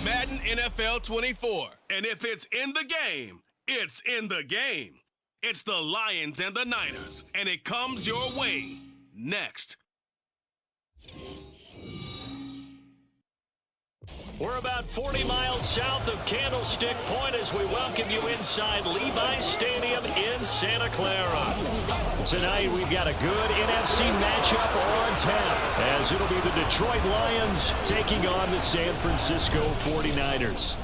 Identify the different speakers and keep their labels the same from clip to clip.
Speaker 1: Madden NFL 24. And if it's in the game, it's in the game. It's the Lions and the Niners, and it comes your way next.
Speaker 2: We're about 40 miles south of Candlestick Point as we welcome you inside Levi's Stadium in Santa Clara. Tonight we've got a good NFC matchup on tap as it'll be the Detroit Lions taking on the San Francisco 49ers.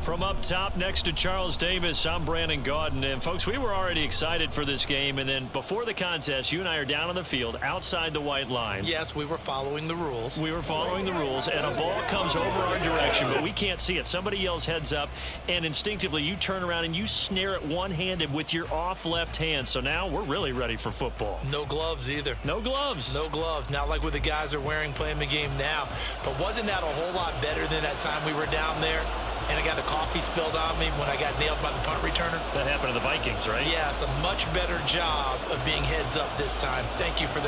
Speaker 2: From up top next to Charles Davis, I'm Brandon Gaudin. And, folks, we were already excited for this game. And then before the contest, you and I are down on the field outside the white lines.
Speaker 3: Yes, we were following the rules.
Speaker 2: We were following the rules, and a ball comes over our direction, but we can't see it. Somebody yells heads up, and instinctively you turn around and you snare it one-handed with your off left hand. So now we're really ready for football.
Speaker 3: No gloves either.
Speaker 2: No gloves.
Speaker 3: No gloves. Not like what the guys are wearing playing the game now. But wasn't that a whole lot better than that time we were down there? And I got the coffee spilled on me when I got nailed by the punt returner.
Speaker 2: That happened to the Vikings, right?
Speaker 3: Yes, a much better job of being heads up this time. Thank you for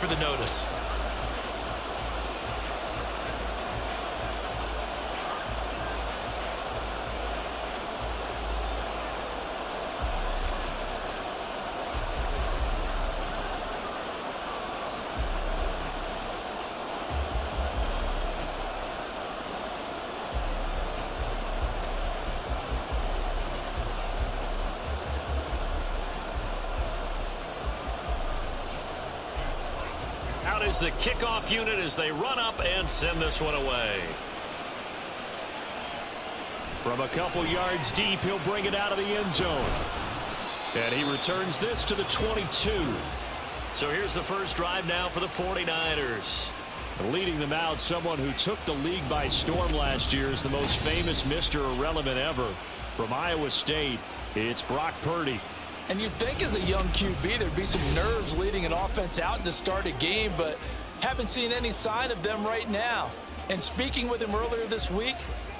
Speaker 3: the notice.
Speaker 2: Out is the kickoff unit as they run up and send this one away. From a couple yards deep, he'll bring it out of the end zone. And he returns this to the 22. So here's the first drive now for the 49ers. Leading them out, someone who took the league by storm last year is the most famous Mr. Irrelevant ever. From Iowa State, it's Brock Purdy.
Speaker 4: And you'd think as a young QB there'd be some nerves leading an offense out to start a game, but haven't seen any sign of them right now. And speaking with him earlier this week,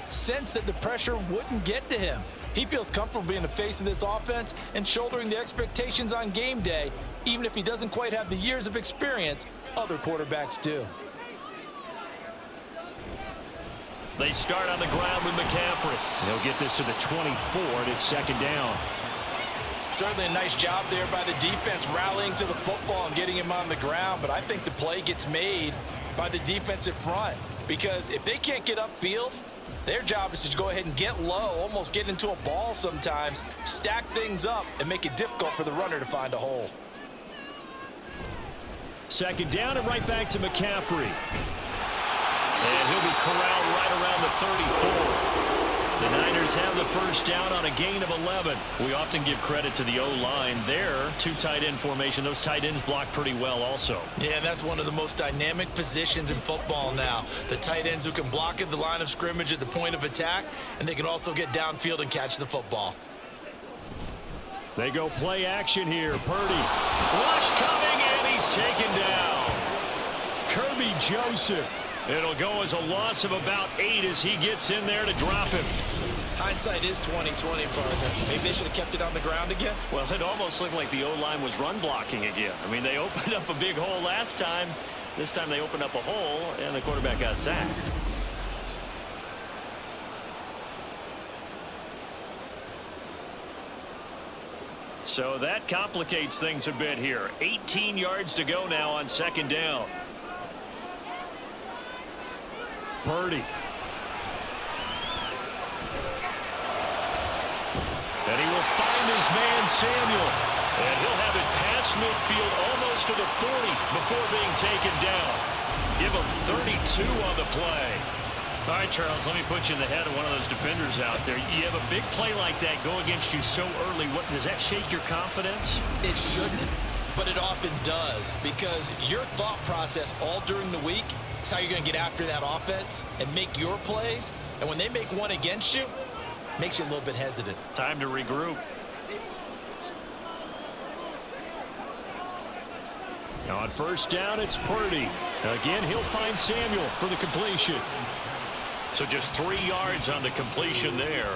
Speaker 4: sensed that the pressure wouldn't get to him. He feels comfortable being the face of this offense and shouldering the expectations on game day, even if he doesn't quite have the years of experience other quarterbacks do.
Speaker 2: They start on the ground with McCaffrey. They'll get this to the 24, and it's second down.
Speaker 4: Certainly a nice job there by the defense rallying to the football and getting him on the ground, but I think the play gets made by the defensive front because if they can't get upfield, their job is to go ahead and get low, almost get into a ball sometimes, stack things up, and make it difficult for the runner to find a hole.
Speaker 2: Second down and right back to McCaffrey. And he'll be corralled right around the 34. The Niners have the first down on a gain of 11. We often give credit to the O-line there. Two tight end formation. Those tight ends block pretty well also.
Speaker 3: Yeah, that's one of the most dynamic positions in football now. The tight ends who can block at the line of scrimmage at the point of attack, and they can also get downfield and catch the football.
Speaker 2: They go play action here. Purdy. Rush coming, and he's taken down. Kirby Joseph. It'll go as a loss of about 8 as he gets in there to drop him.
Speaker 3: Hindsight is 20/20, partner. Maybe they should have kept it on the ground again.
Speaker 2: Well, it almost looked like the O-line was run blocking again. I mean, they opened up a big hole last time. This time they opened up a hole, and the quarterback got sacked. So that complicates things a bit here. 18 yards to go now on second down. Purdy. And he will find his man Samuel. And he'll have it past midfield almost to the 40 before being taken down. Give him 32 on the play. All right, Charles, let me put you in the head of one of those defenders out there. You have a big play like that go against you so early. What does that shake your confidence?
Speaker 3: It shouldn't, but it often does because your thought process all during the week is how you're going to get after that offense and make your plays. And when they make one against you, it makes you a little bit hesitant.
Speaker 2: Time to regroup. On first down, it's Purdy. Again, he'll find Samuel for the completion. So just 3 yards on the completion there.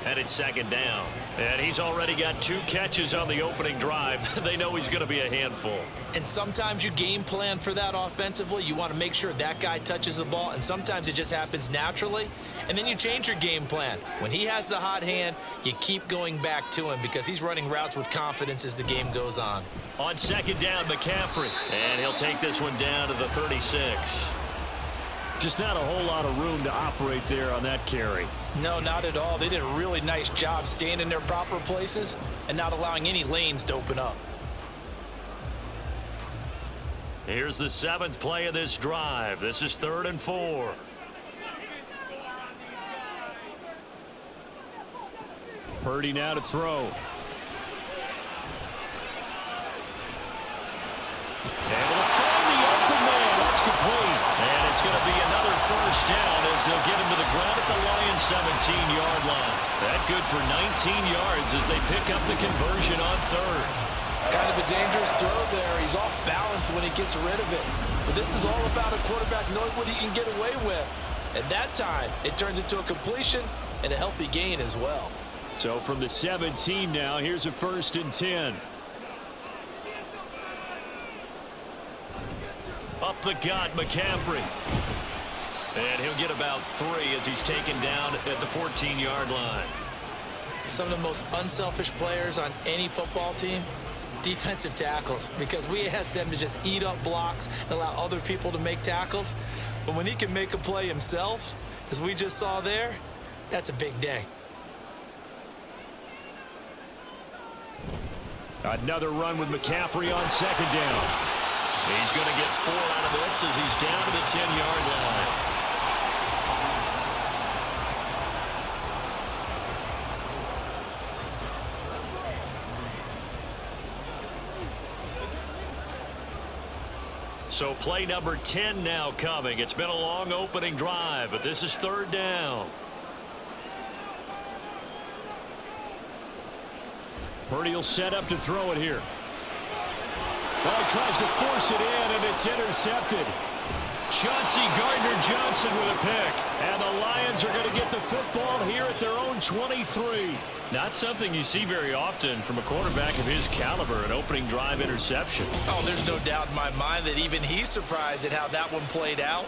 Speaker 2: And it's second down. And he's already got 2 catches on the opening drive. They know he's going to be a handful.
Speaker 3: And sometimes you game plan for that offensively. You want to make sure that guy touches the ball, and sometimes it just happens naturally. And then you change your game plan. When he has the hot hand, you keep going back to him because he's running routes with confidence as the game goes on.
Speaker 2: On second down, McCaffrey. And he'll take this one down to the 36. Just not a whole lot of room to operate there on that carry.
Speaker 4: No, not at all. They did a really nice job staying in their proper places and not allowing any lanes to open up.
Speaker 2: Here's the 7th play of this drive. This is 3rd and 4. Purdy now to throw. Able to find the open man. That's complete. And it's going to be another first down as they'll get him to the ground at the Lions' 17-yard line. That good for 19 yards as they pick up the conversion on 3rd.
Speaker 4: Kind of a dangerous throw there. He's off balance when he gets rid of it. But this is all about a quarterback knowing what he can get away with. At that time, it turns into a completion and a healthy gain as well.
Speaker 2: So from the 17 now, here's a 1st and 10. Up the gut, McCaffrey. And he'll get about 3 as he's taken down at the 14-yard line.
Speaker 3: Some of the most unselfish players on any football team, defensive tackles, because we ask them to just eat up blocks and allow other people to make tackles. But when he can make a play himself, as we just saw there, that's a big day.
Speaker 2: Another run with McCaffrey on second down. He's going to get 4 out of this as he's down to the 10-yard line. So play number 10 now coming. It's been a long opening drive, but this is 3rd down. Purdy will set up to throw it here. Well, he tries to force it in, and it's intercepted. Chauncey Gardner-Johnson with a pick. And the Lions are going to get the football here at their own 23. Not something you see very often from a quarterback of his caliber, an opening drive interception.
Speaker 3: Oh, there's no doubt in my mind that even he's surprised at how that one played out.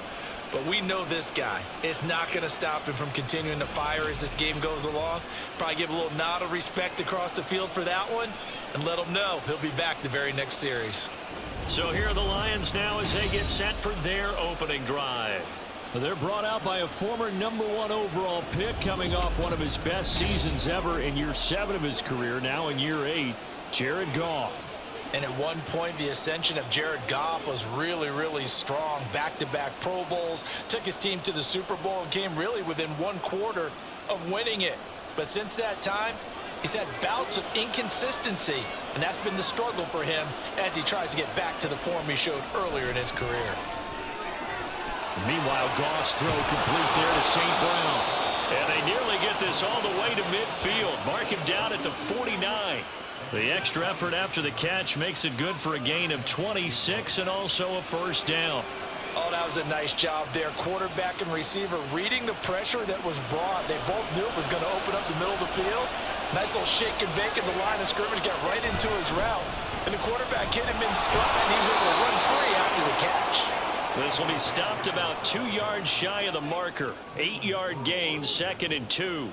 Speaker 3: But we know this guy is not going to stop him from continuing to fire as this game goes along. Probably give a little nod of respect across the field for that one and let him know he'll be back the very next series.
Speaker 2: So here are the Lions now as they get set for their opening drive. They're brought out by a former #1 overall pick coming off one of his best seasons ever in year 7 of his career, now in year 8, Jared Goff.
Speaker 4: And at one point, the ascension of Jared Goff was really, really strong. Back-to-back Pro Bowls, took his team to the Super Bowl and came really within 1 quarter of winning it. But since that time, he's had bouts of inconsistency, and that's been the struggle for him as he tries to get back to the form he showed earlier in his career.
Speaker 2: Meanwhile, Goff's throw complete there to St. Brown. And they nearly get this all the way to midfield. Mark him down at the 49. The extra effort after the catch makes it good for a gain of 26 and also a first down.
Speaker 4: Oh, that was a nice job there. Quarterback and receiver reading the pressure that was brought. They both knew it was going to open up the middle of the field. Nice little shake and bake at the line of scrimmage, got right into his route. And the quarterback hit him in stride, and he was able to run free after the catch.
Speaker 2: This will be stopped about 2 yards shy of the marker. 8-yard gain, 2nd and 2.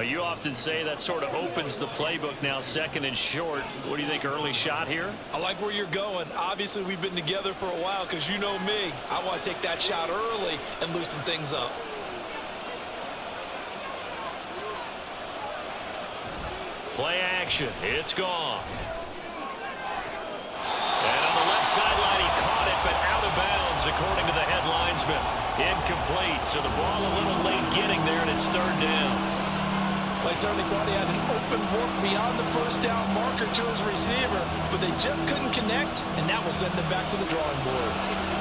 Speaker 2: You often say that sort of opens the playbook now, 2nd and short. What do you think, early shot here?
Speaker 3: I like where you're going. Obviously, we've been together for a while because you know me. I want to take that shot early and loosen things up.
Speaker 2: Play action. It's Goff. And on the left sideline, he caught it, but out of bounds, according to the head linesman. Incomplete, so the ball a little late getting there, and it's 3rd down.
Speaker 4: They certainly thought he had an open look beyond the first down marker to his receiver, but they just couldn't connect, and that will send them back to the drawing board.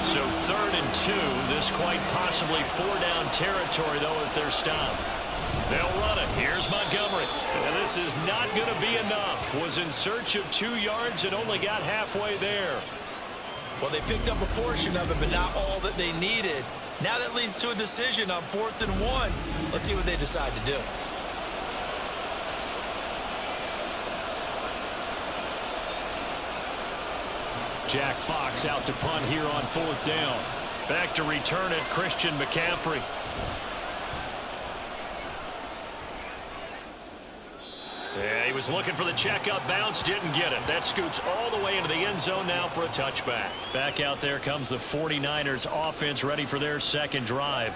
Speaker 2: So 3rd and 2, this quite possibly 4-down territory, though, if they're stopped. They'll run it. Here's Montgomery. And this is not going to be enough. Was in search of 2 yards and only got halfway there.
Speaker 3: Well, they picked up a portion of it, but not all that they needed. Now that leads to a decision on 4th and 1. Let's see what they decide to do.
Speaker 2: Jack Fox out to punt here on 4th down. Back to return it, Christian McCaffrey. Yeah, he was looking for the checkup bounce, didn't get it. That scoots all the way into the end zone now for a touchback. Back out there comes the 49ers offense ready for their second drive.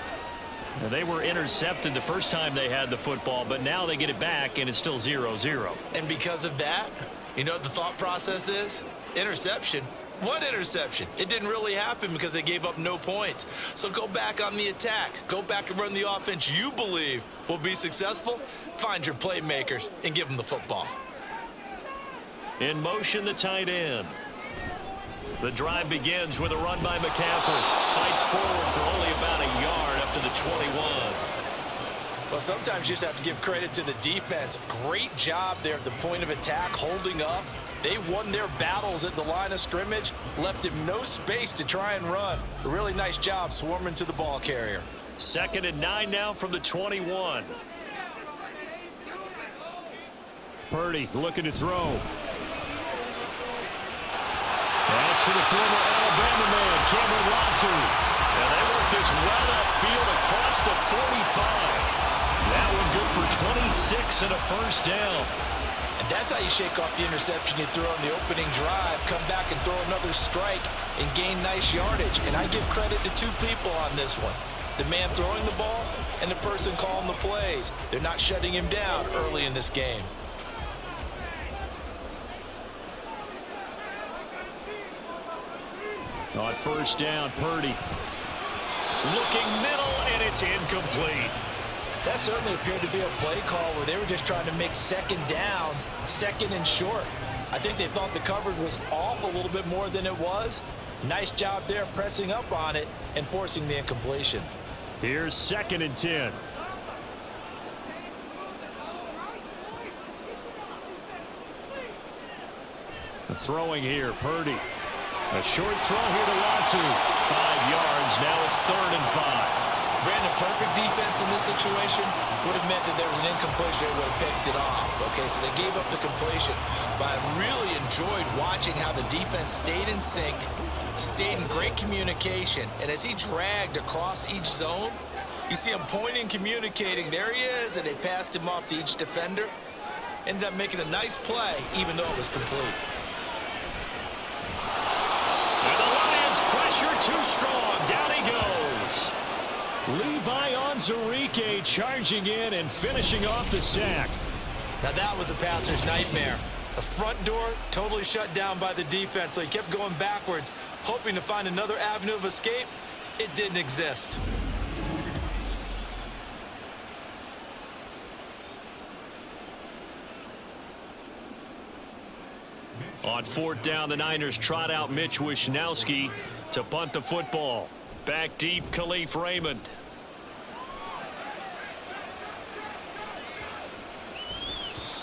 Speaker 2: Now, they were intercepted the first time they had the football, but now they get it back, and it's still 0-0.
Speaker 3: And because of that, you know what the thought process is? Interception. What interception? It didn't really happen because they gave up no points. So go back on the attack. Go back and run the offense you believe will be successful. Find your playmakers and give them the football.
Speaker 2: In motion, the tight end. The drive begins with a run by McCaffrey. Fights forward for only about a yard up to the 21.
Speaker 4: Well, sometimes you just have to give credit to the defense. Great job there at the point of attack, holding up. They won their battles at the line of scrimmage, left him no space to try and run. A really nice job swarming to the ball carrier.
Speaker 2: 2nd and 9 now from the 21. Purdy looking to throw. That's to the former Alabama man, Cameron Latu. And they work this well upfield across the 45. That one good for 26 and a first down.
Speaker 4: And that's how you shake off the interception you threw on the opening drive. Come back and throw another strike and gain nice yardage. And I give credit to two people on this one. The man throwing the ball and the person calling the plays. They're not shutting him down early in this game.
Speaker 2: On first down, Purdy. Looking middle, and it's incomplete.
Speaker 4: That certainly appeared to be a play call where they were just trying to make second down, second and short. I think they thought the coverage was off a little bit more than it was. Nice job there pressing up on it and forcing the incompletion.
Speaker 2: Here's 2nd and 10. The throwing here, Purdy. A short throw here to Latu. 5 yards. Now it's 3rd and 5.
Speaker 3: Brandon, perfect defense in this situation would have meant that there was an incompletion. They would have picked it off. Okay, so they gave up the completion. But I really enjoyed watching how the defense stayed in sync, stayed in great communication. And as he dragged across each zone, you see him pointing, communicating. There he is, and they passed him off to each defender. Ended up making a nice play, even though it was complete.
Speaker 2: And the Lions pressure too strong. Down he goes. Levi Onwuzurike charging in and finishing off the sack.
Speaker 3: Now that was a passer's nightmare. The front door totally shut down by the defense, so he kept going backwards, hoping to find another avenue of escape. It didn't exist.
Speaker 2: On 4th down, the Niners trot out Mitch Wishnowsky to punt the football. Back deep, Khalif Raymond.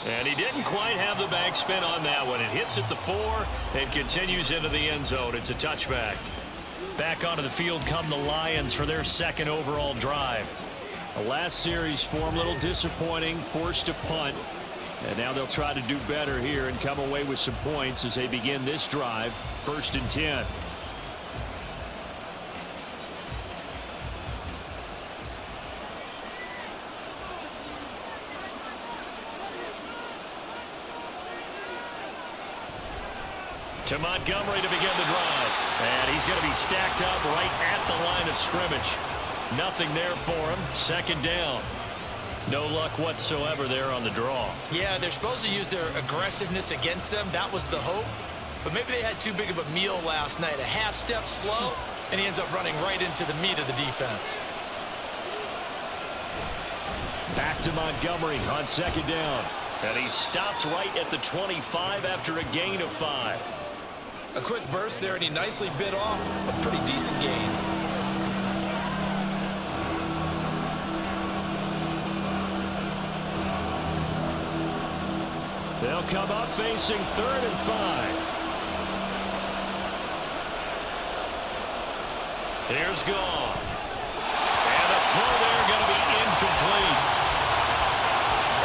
Speaker 2: And he didn't quite have the backspin on that one. It hits at the 4 and continues into the end zone. It's a touchback. Back onto the field come the Lions for their 2nd overall drive. The last series for them, a little disappointing, forced to punt. And now they'll try to do better here and come away with some points as they begin this drive. 1st and 10. To Montgomery to begin the drive. And he's going to be stacked up right at the line of scrimmage. Nothing there for him. 2nd down. No luck whatsoever there on the draw.
Speaker 3: Yeah, they're supposed to use their aggressiveness against them. That was the hope. But maybe they had too big of a meal last night. A half step slow, and he ends up running right into the meat of the defense.
Speaker 2: Back to Montgomery on 2nd down. And he stopped right at the 25 after a gain of 5.
Speaker 3: A quick burst there, and he nicely bit off a pretty decent gain.
Speaker 2: They'll come up facing 3rd and 5. Here's Goff. And the throw there going to be incomplete.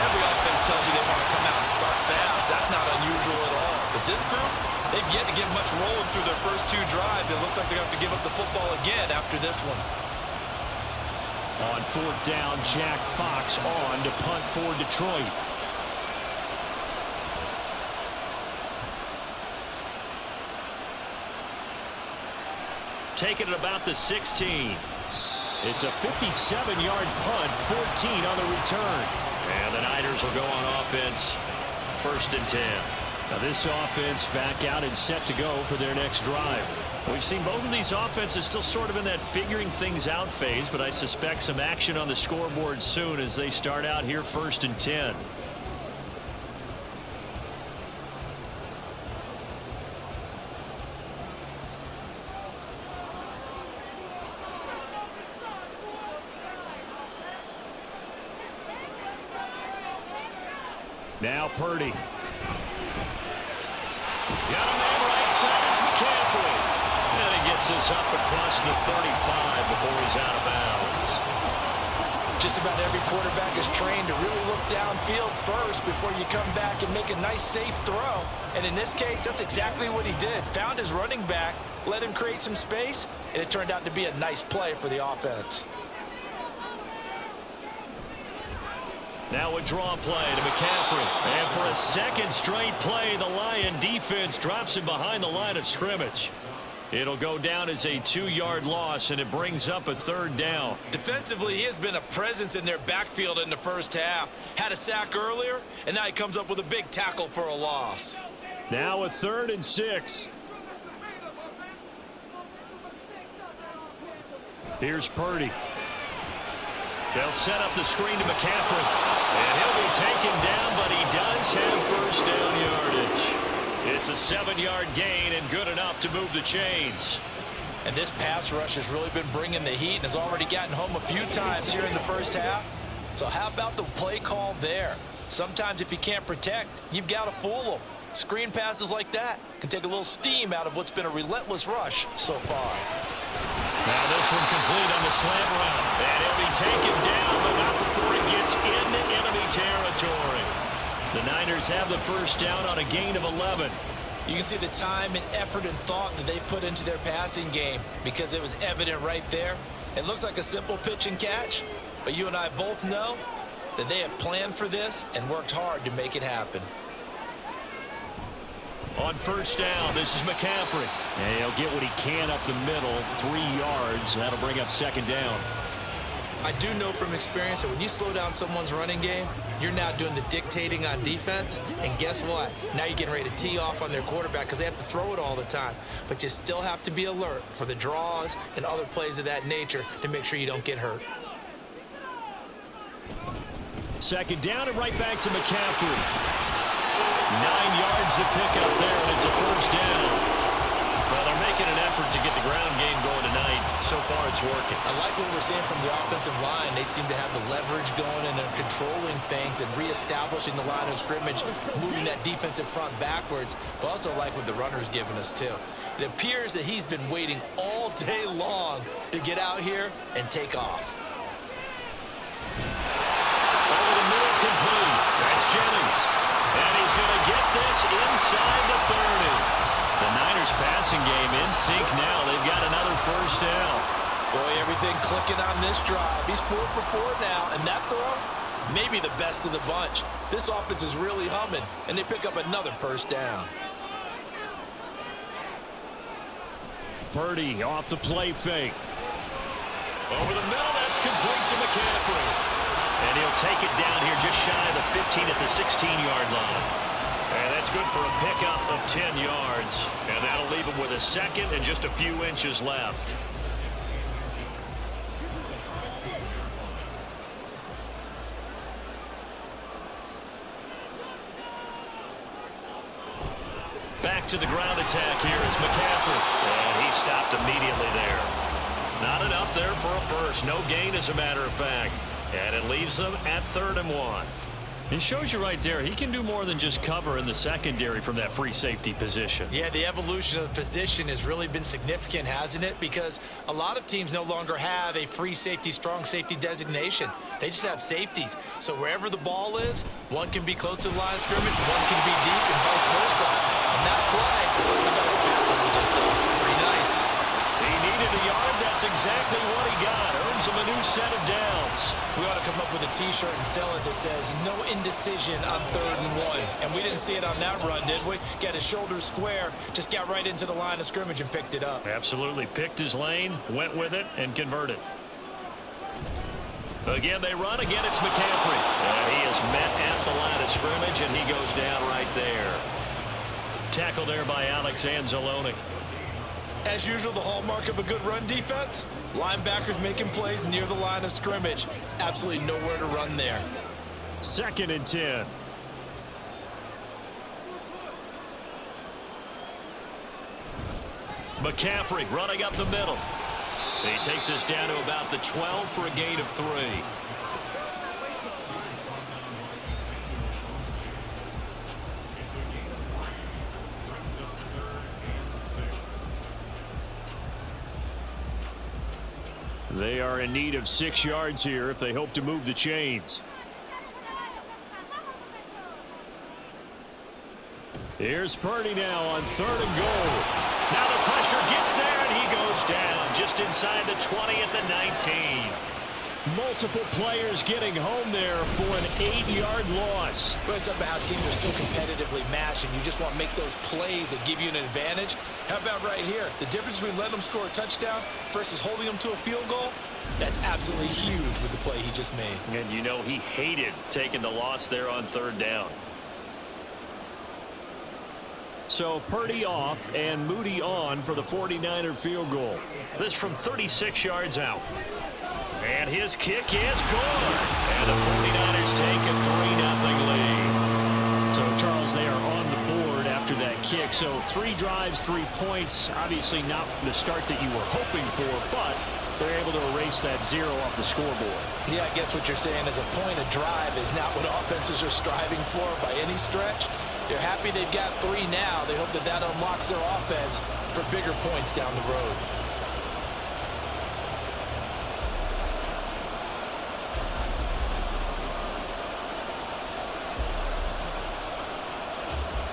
Speaker 3: Every offense tells you they want to come out and start fast. That's not unusual at all. But this group, They've yet to get much rolling through their first 2 drives. It looks like they're going to have to give up the football again after this one.
Speaker 2: On 4th down, Jack Fox on to punt for Detroit. Taking it about the 16. It's a 57-yard punt, 14 on the return. And the Niners will go on offense, 1st and 10. Now this offense back out and set to go for their next drive. We've seen both of these offenses still sort of in that figuring things out phase, but I suspect some action on the scoreboard soon as they start out here 1st and 10. Now Purdy. Got a man right side. It's McCaffrey. And he gets us up across the 35 before he's out of bounds.
Speaker 4: Just about every quarterback is trained to really look downfield first before you come back and make a nice, safe throw. And in this case, that's exactly what he did. Found his running back, let him create some space, and it turned out to be a nice play for the offense.
Speaker 2: Now a draw play to McCaffrey. And for a second straight play, the Lion defense drops him behind the line of scrimmage. It'll go down as a 2-yard loss, and it brings up a 3rd down.
Speaker 3: Defensively, he has been a presence in their backfield in the first half. Had a sack earlier, and now he comes up with a big tackle for a loss.
Speaker 2: Now a 3rd and 6. Here's Purdy. They'll set up the screen to McCaffrey. And he'll be taken down, but he does have 1st down yardage. It's a 7-yard gain and good enough to move the chains.
Speaker 4: And this pass rush has really been bringing the heat and has already gotten home a few times here in the first half. So how about the play call there? Sometimes if you can't protect, you've got to fool them. Screen passes like that can take a little steam out of what's been a relentless rush so far.
Speaker 2: Now this one complete on the slant route. And he'll be taken down, but not before he gets into enemy territory. The Niners have the 1st down on a gain of 11.
Speaker 3: You can see the time and effort and thought that they've put into their passing game because it was evident right there. It looks like a simple pitch and catch, but you and I both know that they have planned for this and worked hard to make it happen.
Speaker 2: On 1st down, this is McCaffrey. And he'll get what he can up the middle, 3 yards. That'll bring up 2nd down.
Speaker 3: I do know from experience that when you slow down someone's running game, you're now doing the dictating on defense. And guess what? Now you're getting ready to tee off on their quarterback because they have to throw it all the time. But you still have to be alert for the draws and other plays of that nature to make sure you don't get hurt.
Speaker 2: 2nd down and right back to McCaffrey. 9 yards to pick up there, and it's a 1st down. Well, they're making an effort to get the ground game going tonight. So far, it's working.
Speaker 3: I like what we're seeing from the offensive line. They seem to have the leverage going and they're controlling things and reestablishing the line of scrimmage, moving that defensive front backwards, but also like what the runner's giving us, too. It appears that he's been waiting all day long to get out here and take off.
Speaker 2: Over the middle, complete. That's Jennings. And he's going to get this inside the 30. The Niners passing game in sync now. They've got another 1st down.
Speaker 4: Boy, everything clicking on this drive. He's 4 for 4 now, and that throw, maybe the best of the bunch. This offense is really humming, and they pick up another 1st down.
Speaker 2: Purdy off the play fake. Over the middle, that's complete to McCaffrey. And he'll take it down here just shy of the 15 at the 16-yard line. And that's good for a pickup of 10 yards. And that'll leave him with a 2nd and just a few inches left. Back to the ground attack here. It's McCaffrey. And he stopped immediately there. Not enough there for a 1st. No gain, as a matter of fact. And it leaves them at 3rd and 1. It shows you right there, he can do more than just cover in the secondary from that free safety position.
Speaker 3: Yeah, the evolution of the position has really been significant, hasn't it? Because a lot of teams no longer have a free safety, strong safety designation. They just have safeties. So wherever the ball is, one can be close to the line of scrimmage, one can be deep, and vice versa. And that play
Speaker 2: set of downs.
Speaker 3: We ought to come up with a T-shirt and sell it that says, no indecision on 3rd and 1. And we didn't see it on that run, did we? Got his shoulders square, just got right into the line of scrimmage and picked it up.
Speaker 2: Absolutely. Picked his lane, went with it, and converted. Again, they run. Again, it's McCaffrey. And he is met at the line of scrimmage, and he goes down right there. Tackle there by Alex Anzalone.
Speaker 3: As usual, the hallmark of a good run defense, linebackers making plays near the line of scrimmage. Absolutely nowhere to run there.
Speaker 2: 2nd and 10. McCaffrey running up the middle. He takes us down to about the 12 for a gain of 3. They are in need of 6 yards here if they hope to move the chains. Here's Purdy now on 3rd and goal. Now the pressure gets there, and he goes down just inside the 20 at the 19. Multiple players getting home there for an 8-yard loss.
Speaker 3: Well, it's about how teams are so competitively matched, and you just want to make those plays that give you an advantage. How about right here? The difference between letting them score a touchdown versus holding them to a field goal, that's absolutely huge with the play he just made.
Speaker 2: And you know he hated taking the loss there on 3rd down. So Purdy off and Moody on for the 49er field goal. This from 36 yards out. And his kick is good. And the 49ers take a 3-0 lead. So, Charles, they are on the board after that kick. So 3 drives, 3 points. Obviously not the start that you were hoping for, but they're able to erase that 0 off the scoreboard.
Speaker 3: Yeah, I guess what you're saying is a point of drive is not what offenses are striving for by any stretch. They're happy they've got 3 now. They hope that that unlocks their offense for bigger points down the road.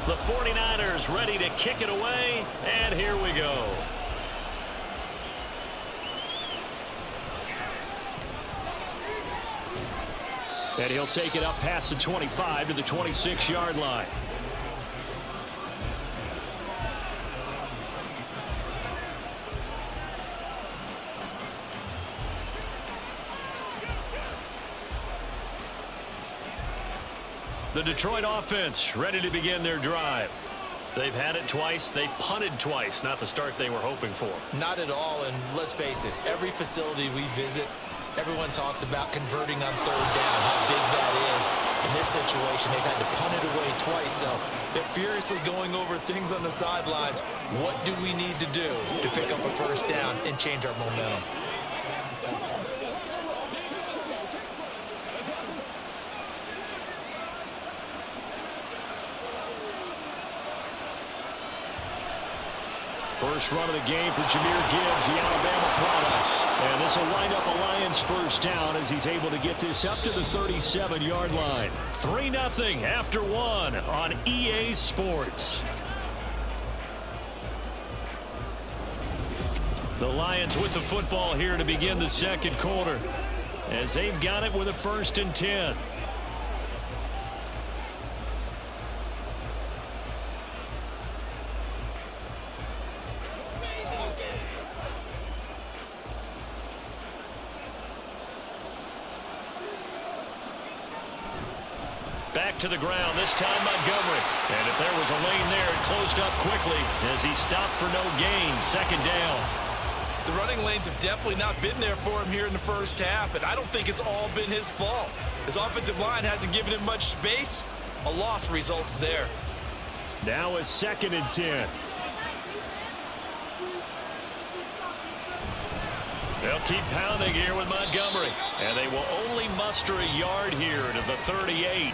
Speaker 2: The 49ers ready to kick it away, and here we go. And he'll take it up past the 25 to the 26-yard line. The Detroit offense ready to begin their drive. They've had it twice. They've punted twice. Not the start they were hoping for.
Speaker 3: Not at all, and let's face it, every facility we visit, everyone talks about converting on 3rd down, how big that is. In this situation, they've had to punt it away twice, so they're furiously going over things on the sidelines. What do we need to do to pick up a 1st down and change our momentum?
Speaker 2: First run of the game for Jahmyr Gibbs, the Alabama product. And this will wind up a Lions 1st down as he's able to get this up to the 37-yard line. 3-0 after 1 on EA Sports. The Lions with the football here to begin the 2nd quarter as they've got it with a 1st and 10. Back to the ground, this time Montgomery. And if there was a lane there, it closed up quickly as he stopped for no gain. 2nd down.
Speaker 3: The running lanes have definitely not been there for him here in the 1st half, and I don't think it's all been his fault. His offensive line hasn't given him much space. A loss results there.
Speaker 2: Now a 2nd and 10. They'll keep pounding here with Montgomery. And they will only muster a yard here to the 38.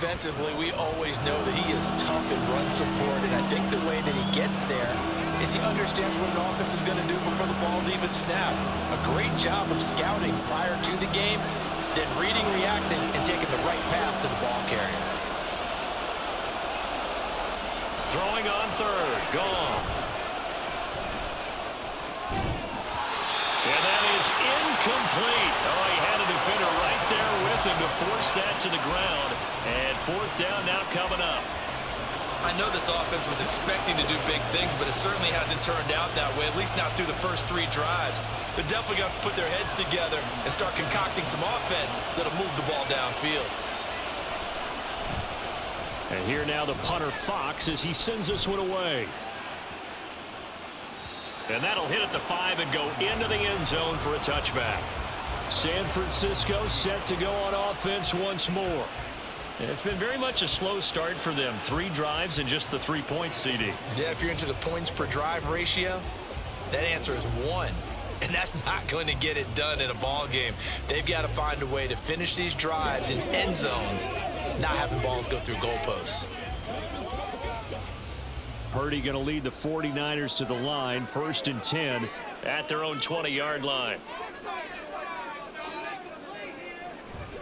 Speaker 3: Defensively, we always know that he is tough in run support, and I think the way that he gets there is he understands what an offense is going to do before the ball's even snapped. A great job of scouting prior to the game, then reading, reacting, and taking the right path to the ball carrier.
Speaker 2: Throwing on 3rd, Goff. And that is complete. Oh, he had a defender right there with him to force that to the ground. And fourth down now coming up.
Speaker 3: I know this offense was expecting to do big things, but it certainly hasn't turned out that way, at least not through the first 3 drives. They're definitely going to have to put their heads together and start concocting some offense that'll move the ball downfield.
Speaker 2: And here now the punter Fox as he sends this one away. And that'll hit at the 5 and go into the end zone for a touchback. San Francisco set to go on offense once more. And it's been very much a slow start for them. 3 drives and just the 3 points, CD.
Speaker 3: Yeah, if you're into the points per drive ratio, that answer is 1. And that's not going to get it done in a ball game. They've got to find a way to finish these drives in end zones, not having balls go through goalposts.
Speaker 2: Purdy going to lead the 49ers to the line, 1st and 10 at their own 20-yard line.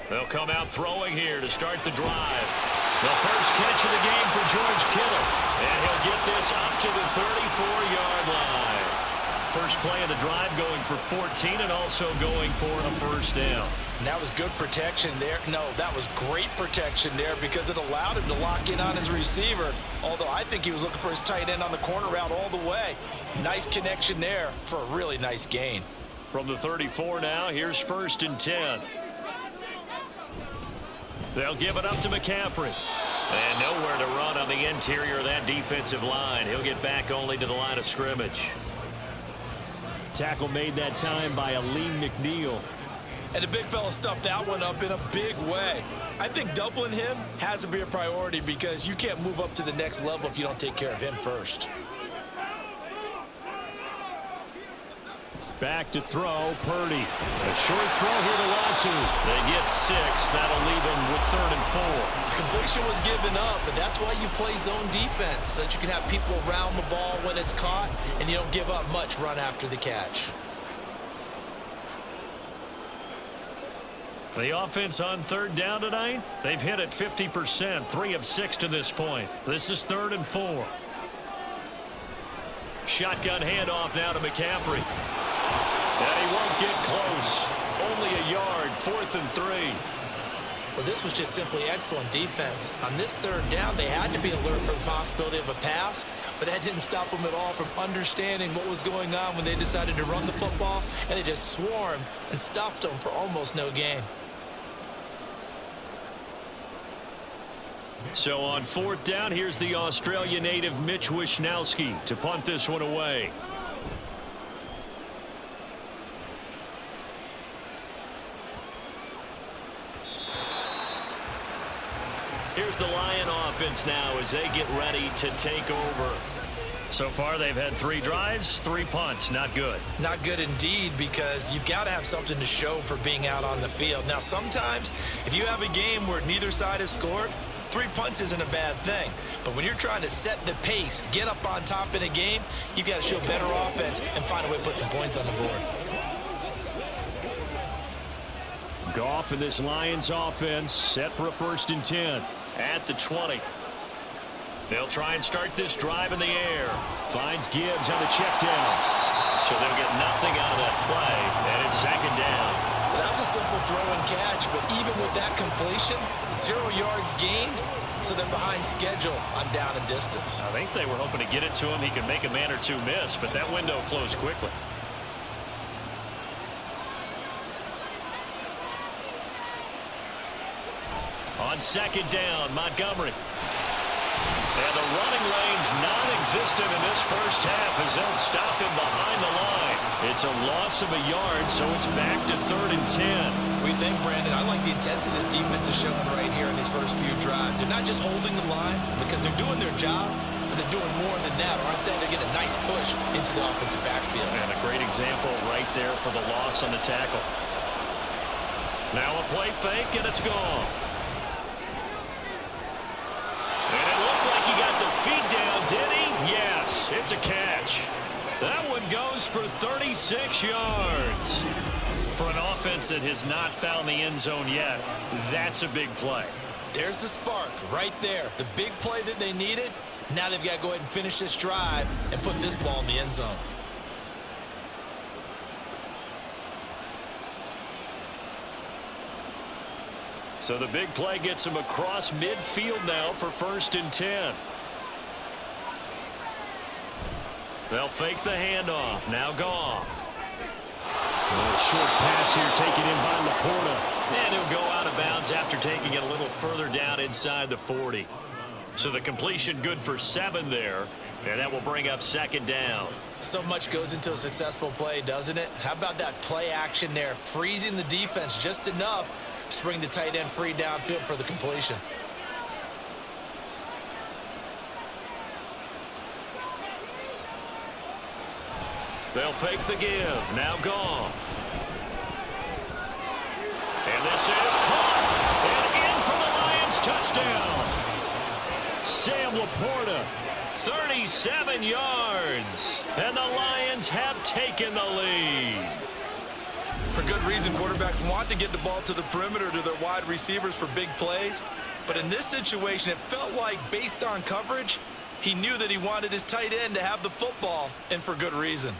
Speaker 2: They'll come out throwing here to start the drive. The first catch of the game for George Kittle. And he'll get this up to the 34-yard line. First play of the drive going for 14 and also going for a first down.
Speaker 4: And that was good protection there. No, that was great protection there because it allowed him to lock in on his receiver. Although I think he was looking for his tight end on the corner route all the way. Nice connection there for a really nice gain.
Speaker 2: From the 34 now, here's 1st and 10. They'll give it up to McCaffrey. And nowhere to run on the interior of that defensive line. He'll get back only to the line of scrimmage. Tackle made that time by Aleem McNeil.
Speaker 3: And the big fella stuffed that one up in a big way. I think doubling him has to be a priority because you can't move up to the next level if you don't take care of him first.
Speaker 2: Back to throw, Purdy. A short throw here to Latu. They get 6. That'll leave him with 3rd and 4.
Speaker 3: Completion was given up, but that's why you play zone defense, so that you can have people around the ball when it's caught, and you don't give up much run after the catch.
Speaker 2: The offense on 3rd down tonight, they've hit it 50%, 3 of 6 to this point. This is 3rd and 4. Shotgun handoff now to McCaffrey. And he won't get close. Only a yard, 4th and 3.
Speaker 3: Well, this was just simply excellent defense. On this 3rd down, they had to be alert for the possibility of a pass, but that didn't stop them at all from understanding what was going on when they decided to run the football, and they just swarmed and stuffed them for almost no gain.
Speaker 2: So on 4th down, here's the Australia native Mitch Wishnowsky to punt this one away. Here's the Lion offense now as they get ready to take over. So far, they've had 3 drives, 3 punts. Not good.
Speaker 3: Not good indeed, because you've got to have something to show for being out on the field. Now, sometimes, if you have a game where neither side has scored, 3 punts isn't a bad thing. But when you're trying to set the pace, get up on top in a game, you've got to show better offense and find a way to put some points on the board.
Speaker 2: Goff in this Lions offense set for a 1st and 10 at the 20. They'll try and start this drive in the air. Finds Gibbs on the check down. So they'll get nothing out of that play, and it's 2nd down.
Speaker 3: Well, that was a simple throw and catch, but even with that completion, 0 yards gained, so they're behind schedule on down and distance.
Speaker 2: I think they were hoping to get it to him. He could make a man or 2 miss, but that window closed quickly. On 2nd down, Montgomery. And the running lane's non-existent in this first half as they'll stop him behind the line. It's a loss of a yard, so it's back to 3rd and 10.
Speaker 3: We think, Brandon, I like the intensity this defense is showing right here in these first few drives. They're not just holding the line because they're doing their job, but they're doing more than that, aren't they? They're getting a nice push into the offensive backfield.
Speaker 2: And a great example right there for the loss on the tackle. Now a play fake, and it's gone. And it looked like he got the feet down, did he? Yes, it's a catch. That one goes for 36 yards. For an offense that has not found the end zone yet, that's a big play.
Speaker 3: There's the spark right there. The big play that they needed. Now they've got to go ahead and finish this drive and put this ball in the end zone.
Speaker 2: So the big play gets him across midfield now for 1st and 10. They'll fake the handoff. Now Goff. A short pass here taken in by Laporta. And he'll go out of bounds after taking it a little further down inside the 40. So the completion good for 7 there. And that will bring up 2nd down.
Speaker 3: So much goes into a successful play, doesn't it? How about that play action there? Freezing the defense just enough to bring the tight end free downfield for the completion.
Speaker 2: They'll fake the give. Now Goff. And this is caught. And in for the Lions. Touchdown. Sam Laporta. 37 yards. And the Lions have taken the lead.
Speaker 3: For good reason, quarterbacks want to get the ball to the perimeter to their wide receivers for big plays. But in this situation, it felt like, based on coverage, he knew that he wanted his tight end to have the football, and for good reason.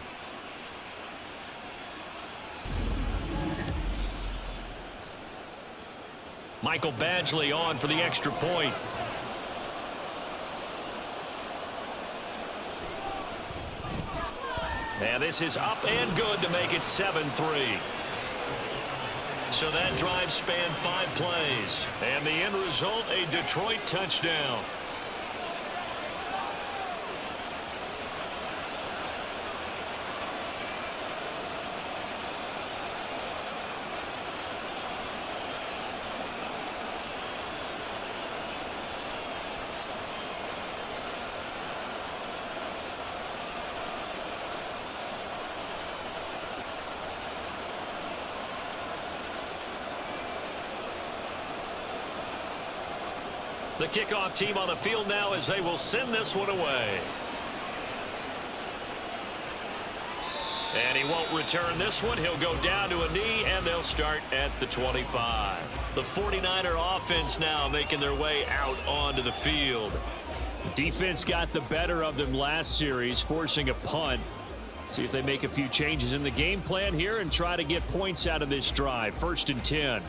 Speaker 2: Michael Badgley on for the extra point. And this is up and good to make it 7-3. So that drive spanned 5 plays. And the end result, a Detroit touchdown. The kickoff team on the field now as they will send this one away. And he won't return this one. He'll go down to a knee, and they'll start at the 25. The 49er offense now making their way out onto the field.
Speaker 5: Defense got the better of them last series, forcing a punt. See if they make a few changes in the game plan here and try to get points out of this drive. 1st and 10.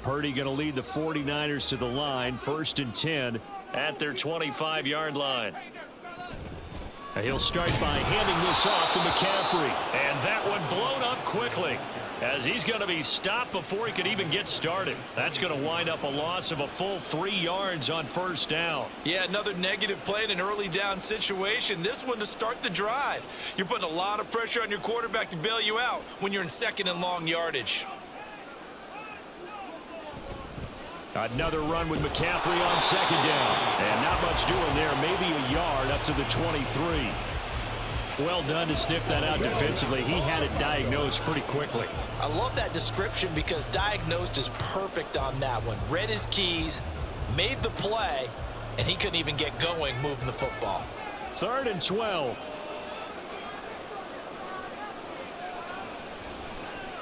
Speaker 5: Purdy going to lead the 49ers to the line. 1st and 10
Speaker 2: at their 25-yard line.
Speaker 5: And he'll start by handing this off to McCaffrey.
Speaker 2: And that one blown up quickly as he's going to be stopped before he could even get started. That's going to wind up a loss of a full 3 yards on 1st down.
Speaker 3: Yeah, another negative play in an early down situation. This one to start the drive. You're putting a lot of pressure on your quarterback to bail you out when you're in 2nd and long yardage.
Speaker 5: Another run with McCaffrey on 2nd down. And not much doing there. Maybe a yard up to the 23. Well done to sniff that out defensively. He had it diagnosed pretty quickly.
Speaker 4: I love that description because diagnosed is perfect on that one. Read his keys, made the play, and he couldn't even get going moving the football.
Speaker 5: 3rd and 12.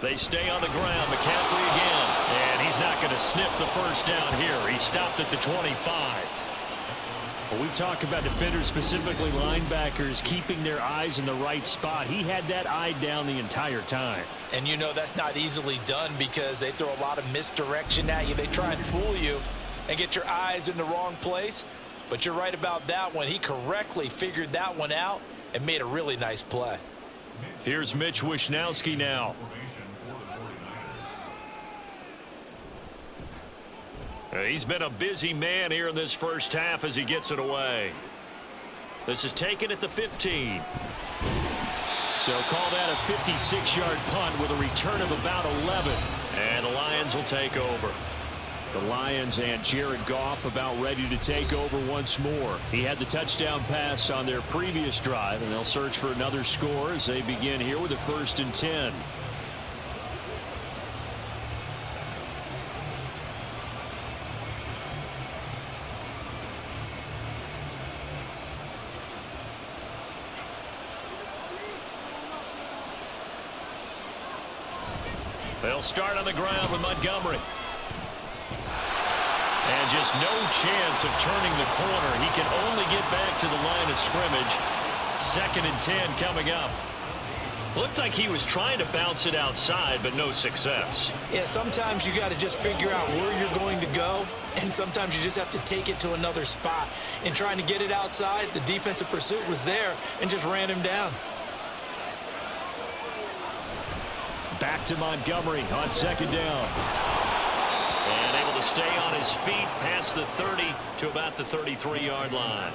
Speaker 2: They stay on the ground. McCaffrey again. And he's not going to sniff the 1st down here. He stopped at the 25.
Speaker 5: When we talk about defenders, specifically linebackers, keeping their eyes in the right spot, he had that eye down the entire time.
Speaker 4: And you know that's not easily done because they throw a lot of misdirection at you. They try and fool you and get your eyes in the wrong place. But you're right about that one. He correctly figured that one out and made a really nice play.
Speaker 2: Here's Mitch Wishnowsky now. He's been a busy man here in this 1st half as he gets it away. This is taken at the 15.
Speaker 5: So call that a 56-yard punt with a return of about 11.
Speaker 2: And the Lions will take over.
Speaker 5: The Lions and Jared Goff about ready to take over once more. He had the touchdown pass on their previous drive, and they'll search for another score as they begin here with a 1st and 10.
Speaker 2: They'll start on the ground with Montgomery. And just no chance of turning the corner. He can only get back to the line of scrimmage. 2nd and 10 coming up. Looked like he was trying to bounce it outside, but no success.
Speaker 3: Yeah, sometimes you got to just figure out where you're going to go, and sometimes you just have to take it to another spot. And trying to get it outside, the defensive pursuit was there and just ran him down.
Speaker 5: Back to Montgomery on second down.
Speaker 2: And able to stay on his feet past the 30 to about the 33-yard line.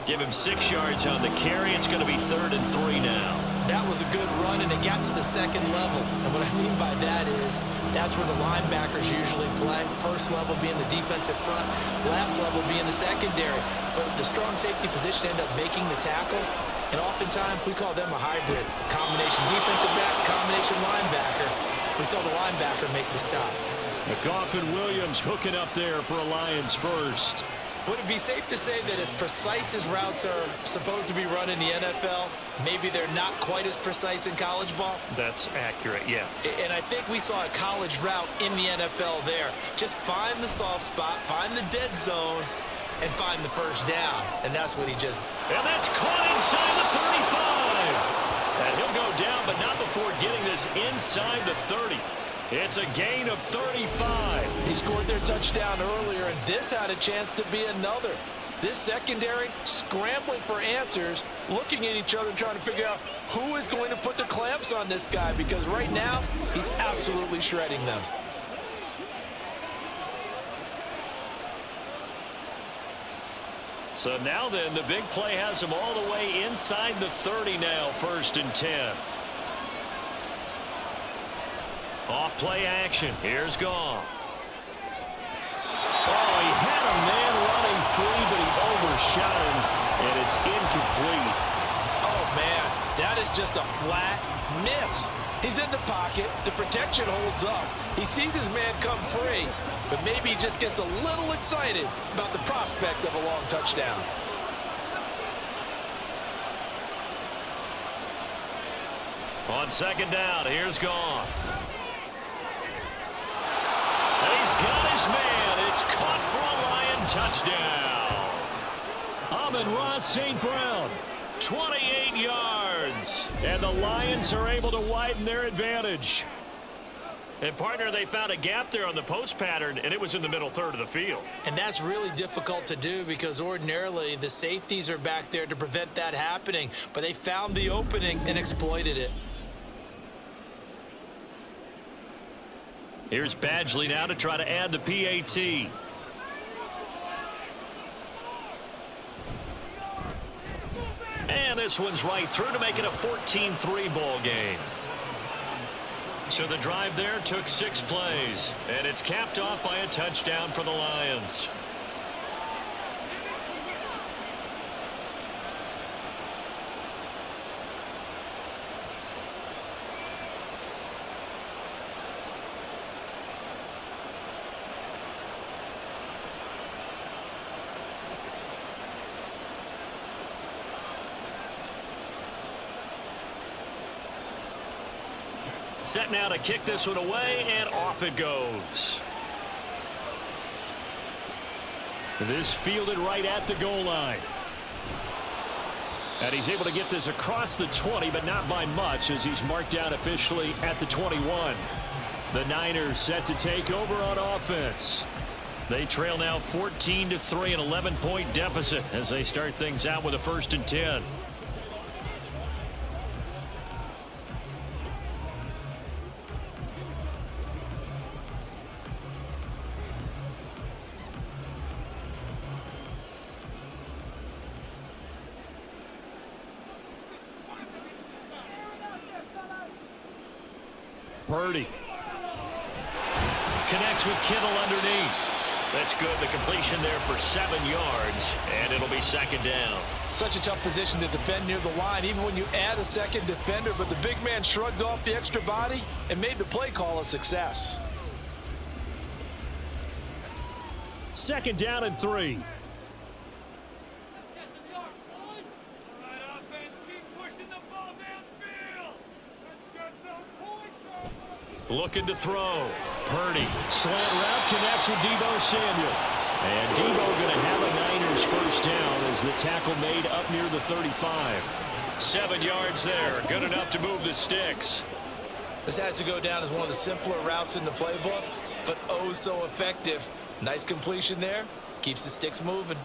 Speaker 2: Give him 6 yards on the carry. It's going to be 3rd and 3 now.
Speaker 3: That was a good run, and it got to the second level. And what I mean by that is that's where the linebackers usually play. First level being the defensive front, last level being the secondary. But the strong safety position ended up making the tackle. And oftentimes we call them a hybrid. Combination defensive back, combination linebacker. We saw the linebacker make the stop.
Speaker 5: McGough and Williams hooking up there for a Lions first.
Speaker 3: Would it be safe to say that as precise as routes are supposed to be run in the NFL, maybe they're not quite as precise in college ball?
Speaker 2: That's accurate, yeah.
Speaker 3: And I think we saw a college route in the NFL there. Just find the soft spot, find the dead zone, and find the first down. And that's what he just...
Speaker 2: And that's caught inside the 35. And he'll go down, but not before getting this inside the 30. It's a gain of 35.
Speaker 4: He scored their touchdown earlier, and this had a chance to be another. This secondary scrambling for answers, looking at each other, trying to figure out who is going to put the clamps on this guy, because right now he's absolutely shredding them.
Speaker 2: So now then, the big play has him all the way inside the 30 now, 1st and 10. Off play action. Here's Goff.
Speaker 5: Oh, he had a man running free, but he overshot him, and it's incomplete.
Speaker 4: Oh, man, that is just a flat miss. He's in the pocket. The protection holds up. He sees his man come free, but maybe he just gets a little excited about the prospect of a long touchdown.
Speaker 2: On second down, here's Goff. And he's got his man. It's caught for a Lion touchdown.
Speaker 5: Amon-Ra St. Brown.
Speaker 2: 28 yards.
Speaker 5: And the Lions are able to widen their advantage.
Speaker 2: And, partner, they found a gap there on the post pattern, and it was in the middle third of the field.
Speaker 3: And that's really difficult to do because ordinarily the safeties are back there to prevent that happening. But they found the opening and exploited it.
Speaker 2: Here's Badgley now to try to add the PAT. And this one's right through to make it a 14-3 ball game. So the drive there took 6 plays, and it's capped off by a touchdown for the Lions. Set now to kick this one away, and off it goes.
Speaker 5: This fielded right at the goal line. And he's able to get this across the 20, but not by much, as he's marked down officially at the 21. The Niners set to take over on offense. They trail now 14-3, an 11-point deficit as they start things out with a 1st and 10.
Speaker 2: Purdy connects with Kittle underneath. That's good. The completion there for 7 yards, and it'll be 2nd down.
Speaker 4: Such a tough position to defend near the line, even when you add a second defender, but the big man shrugged off the extra body and made the play call a success.
Speaker 5: 2nd down and 3.
Speaker 2: Looking to throw.
Speaker 5: Purdy, slant route, connects with Deebo Samuel. And Deebo going to have a Niners 1st down as the tackle made up near the 35.
Speaker 2: 7 yards there. Good enough to move the sticks.
Speaker 3: This has to go down as one of the simpler routes in the playbook, but oh so effective. Nice completion there. Keeps the sticks moving.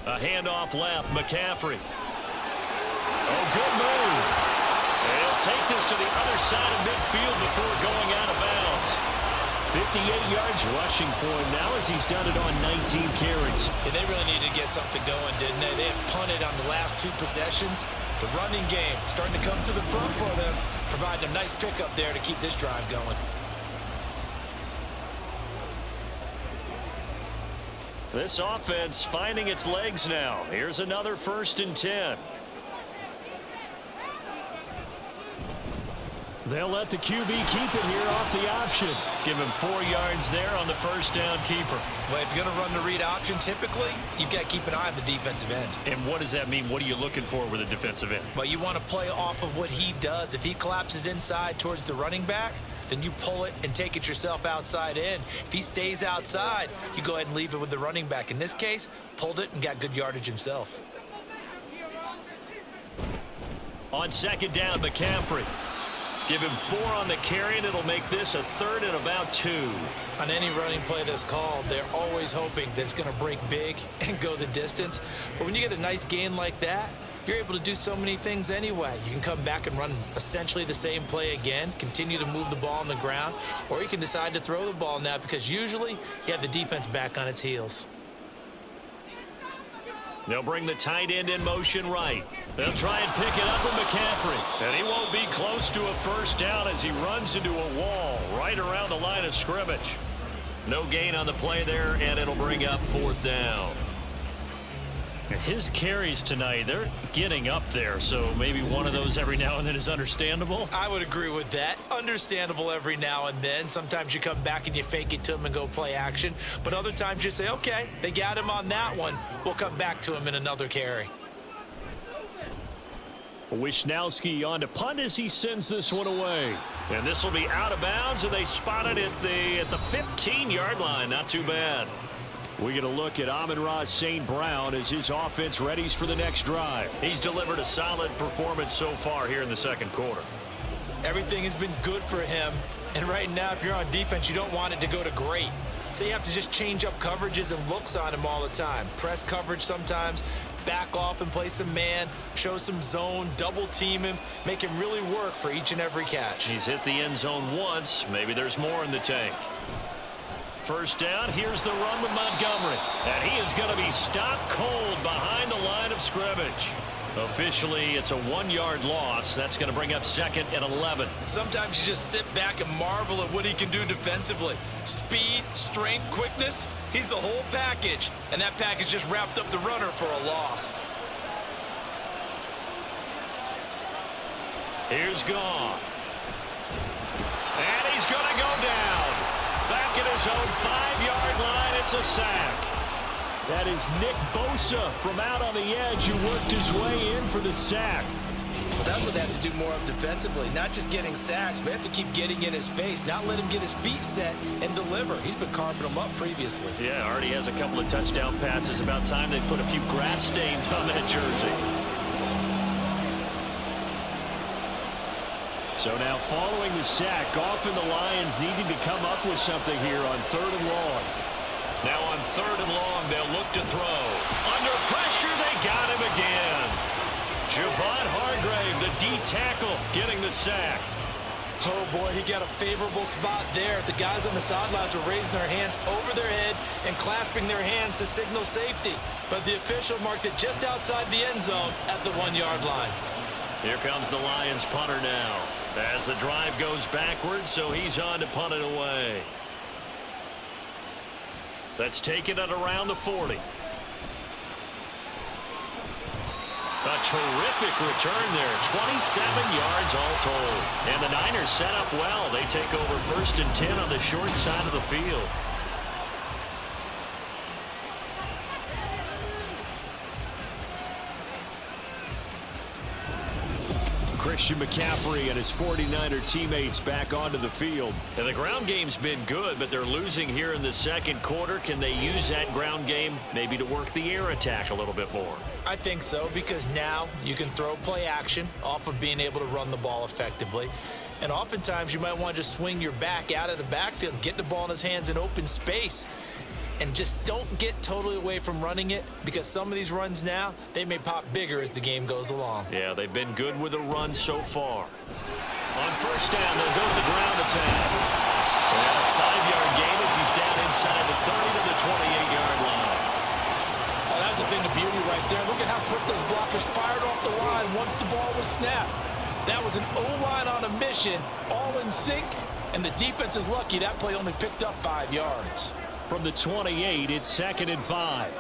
Speaker 2: A handoff left, McCaffrey. Oh, good move. They'll take this to the other side of midfield before going out of bounds. 58 yards rushing for him now as he's done it on 19 carries.
Speaker 3: Yeah, they really needed to get something going, didn't they? They had punted on the last 2 possessions. The running game starting to come to the front for them, providing a nice pickup there to keep this drive going.
Speaker 2: This offense finding its legs now. Here's another 1st and 10.
Speaker 5: They'll let the QB keep it here off the option.
Speaker 2: Give him 4 yards there on the 1st down keeper.
Speaker 3: Well, if you're going to run the read option, typically, you've got to keep an eye on the defensive end.
Speaker 2: And what does that mean? What are you looking for with a defensive end?
Speaker 3: Well, you want to play off of what he does. If he collapses inside towards the running back, then you pull it and take it yourself outside in. If he stays outside, you go ahead and leave it with the running back. In this case, pulled it and got good yardage himself.
Speaker 2: On 2nd down, McCaffrey. Give him 4 on the carry, and it'll make this a 3rd and about 2.
Speaker 3: On any running play that's called, they're always hoping that it's going to break big and go the distance. But when you get a nice gain like that, you're able to do so many things anyway. You can come back and run essentially the same play again, continue to move the ball on the ground, or you can decide to throw the ball now because usually you have the defense back on its heels.
Speaker 2: They'll bring the tight end in motion right. They'll try and pick it up with McCaffrey. And he won't be close to a 1st down as he runs into a wall right around the line of scrimmage. No gain on the play there, and it'll bring up 4th down.
Speaker 5: His carries tonight, they're getting up there, so maybe one of those every now and then is understandable.
Speaker 3: I would agree with that. Understandable every now and then. Sometimes you come back and you fake it to him and go play action. But other times you say, okay, they got him on that one. We'll come back to him in another carry.
Speaker 5: Wisnowski on to punt as he sends this one away.
Speaker 2: And this will be out of bounds, and they spotted it at the 15-yard line. Not too bad.
Speaker 5: We get a look at Amon-Ra St. Brown as his offense readies for the next drive.
Speaker 2: He's delivered a solid performance so far here in the 2nd quarter.
Speaker 3: Everything has been good for him. And right now, if you're on defense, you don't want it to go to great. So you have to just change up coverages and looks on him all the time. Press coverage sometimes, back off and play some man, show some zone, double team him, make him really work for each and every catch.
Speaker 2: He's hit the end zone once. Maybe there's more in the tank. 1st down, here's the run with Montgomery. And he is going to be stopped cold behind the line of scrimmage. Officially, it's a 1-yard loss. That's going to bring up 2nd and 11.
Speaker 3: Sometimes you just sit back and marvel at what he can do defensively. Speed, strength, quickness, he's the whole package. And that package just wrapped up the runner for a loss.
Speaker 2: Here's Goff. And he's going to go down. Back at his own 5-yard line, it's a sack.
Speaker 5: That is Nick Bosa from out on the edge who worked his way in for the sack.
Speaker 3: Well, that's what they have to do more of defensively. Not just getting sacks, but they have to keep getting in his face, not let him get his feet set and deliver. He's been carping them up previously.
Speaker 2: Yeah, already has a couple of touchdown passes. About time they put a few grass stains on that jersey.
Speaker 5: So now following the sack, Goff and the Lions needing to come up with something here on 3rd and long.
Speaker 2: Now on 3rd and long, they'll look to throw. Under pressure, they got him again. Javon Hargrave, the D tackle, getting the sack.
Speaker 3: Oh, boy, he got a favorable spot there. The guys on the sidelines were raising their hands over their head and clasping their hands to signal safety. But the official marked it just outside the end zone at the 1-yard line.
Speaker 2: Here comes the Lions punter now. As the drive goes backwards, so he's on to punt it away. Let's take it at around the 40. A terrific return there. 27 yards all told. And the Niners set up well. They take over 1st and 10 on the short side of the field.
Speaker 5: Christian McCaffrey and his 49er teammates back onto the field.
Speaker 2: And the ground game's been good, but they're losing here in the second quarter. Can they use that ground game maybe to work the air attack a little bit more?
Speaker 3: I think so, because now you can throw play action off of being able to run the ball effectively. And oftentimes you might want to just swing your back out of the backfield and get the ball in his hands in open space. And just don't get totally away from running it, because some of these runs now, they may pop bigger as the game goes along.
Speaker 2: Yeah, they've been good with the run so far. On first down, they'll go to the ground attack. And a 5-yard gain as he's down inside the 30 to the 28-yard line.
Speaker 3: Oh, that's a thing of beauty right there. Look at how quick those blockers fired off the line once the ball was snapped. That was an O-line on a mission, all in sync, and the defense is lucky that play only picked up 5 yards.
Speaker 5: From the 28, it's 2nd and 5.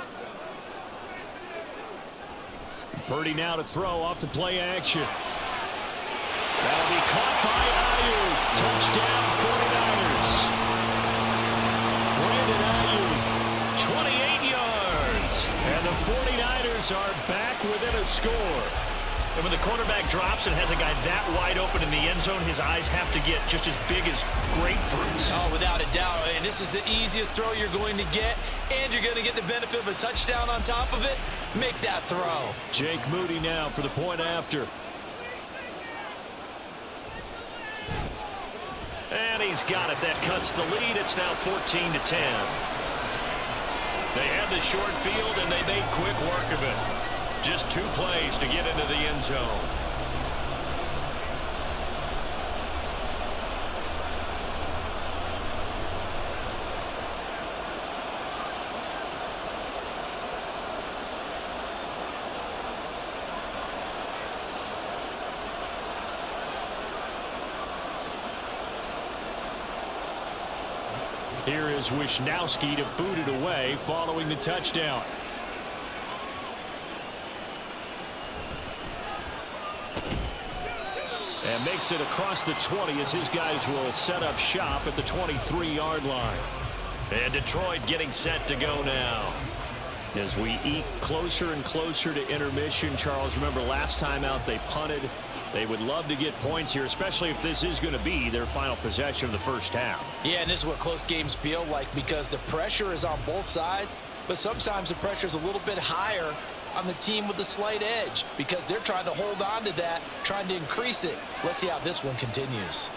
Speaker 5: Purdy now to throw off the play action. That'll be caught by Ayuk. Touchdown 49ers. Brandon Ayuk, 28 yards. And the 49ers are back within a score.
Speaker 2: And when the quarterback drops and has a guy that wide open in the end zone, his eyes have to get just as big as grapefruits.
Speaker 3: Oh, without a doubt. And this is the easiest throw you're going to get, and you're going to get the benefit of a touchdown on top of it. Make that throw.
Speaker 5: Jake Moody now for the point after.
Speaker 2: And he's got it. That cuts the lead. It's now 14 to 10. They had the short field, and they made quick work of it. Just 2 plays to get into the end zone.
Speaker 5: Here is Wisnowski to boot it away following the touchdown. And makes it across the 20 as his guys will set up shop at the 23-yard line.
Speaker 2: And Detroit getting set to go now.
Speaker 5: As we eke closer and closer to intermission, Charles, remember last time out they punted. They would love to get points here, especially if this is going to be their final possession of the first half.
Speaker 4: Yeah, and this is what close games feel like, because the pressure is on both sides, but sometimes the pressure is a little bit higher on the team with the slight edge, because they're trying to hold on to that, trying to increase it. Let's see how this one continues.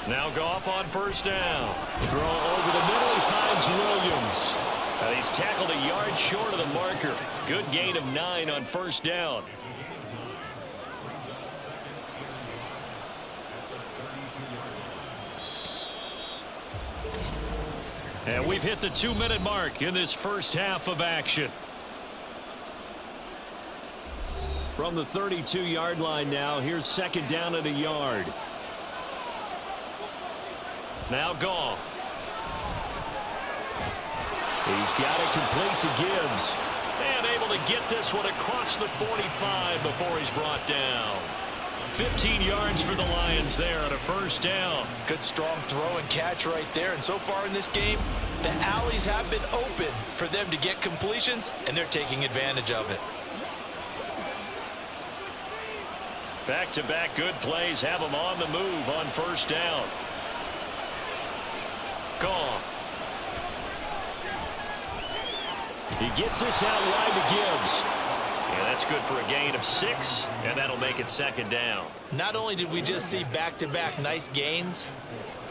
Speaker 2: Now Goff on first down.
Speaker 5: Throw over the middle, he finds Williams.
Speaker 2: And he's tackled a yard short of the marker. Good gain of 9 on first down.
Speaker 5: And we've hit the 2-minute mark in this first half of action. From the 32-yard line now, here's 2nd down and a yard.
Speaker 2: Now Goff.
Speaker 5: He's got it complete to Gibbs.
Speaker 2: And able to get this one across the 45 before he's brought down. 15 yards for the Lions there on a first down.
Speaker 4: Good strong throw and catch right there. And so far in this game, the alleys have been open for them to get completions, and they're taking advantage of it.
Speaker 2: Back-to-back good plays have them on the move on first down. Goff.
Speaker 5: He gets this out wide to Gibbs.
Speaker 2: Yeah, that's good for a gain of 6, and that'll make it 2nd down.
Speaker 3: Not only did we just see back-to-back nice gains,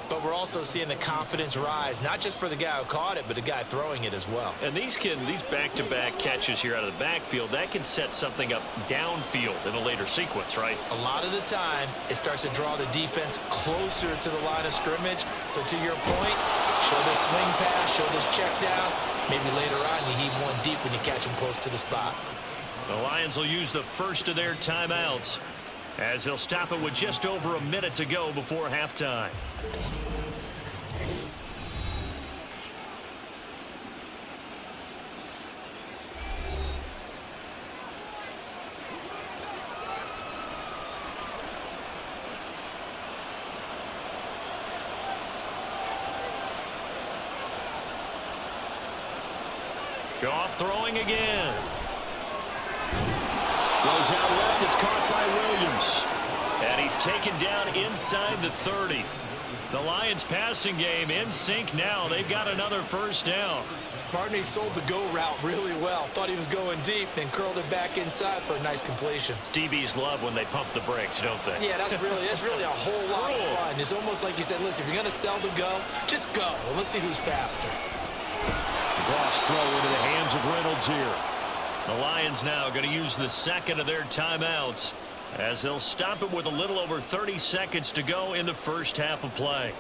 Speaker 3: but we're also seeing the confidence rise, not just for the guy who caught it, but the guy throwing it as well.
Speaker 2: And these back-to-back catches here out of the backfield, that can set something up downfield in a later sequence, right?
Speaker 3: A lot of the time, it starts to draw the defense closer to the line of scrimmage. So to your point, show this swing pass, show this check down. Maybe later on you heave one deep when you catch them close to the spot.
Speaker 2: The Lions will use the first of their timeouts as they'll stop it with just over a minute to go before halftime. Goff throwing again.
Speaker 5: Goes out left. It's caught by Williams.
Speaker 2: And he's taken down inside the 30. The Lions passing game in sync now. They've got another first down.
Speaker 3: Barney sold the go route really well. Thought he was going deep, then curled it back inside for a nice completion.
Speaker 2: DBs love when they pump the brakes, don't they?
Speaker 3: Yeah, that's really a whole lot of fun. It's almost like you said, listen, if you're going to sell the go, just go. Well, let's see who's faster.
Speaker 2: Goff's throw into the hands of Reynolds here. The Lions now going to use the second of their timeouts as they'll stop it with a little over 30 seconds to go in the first half of play.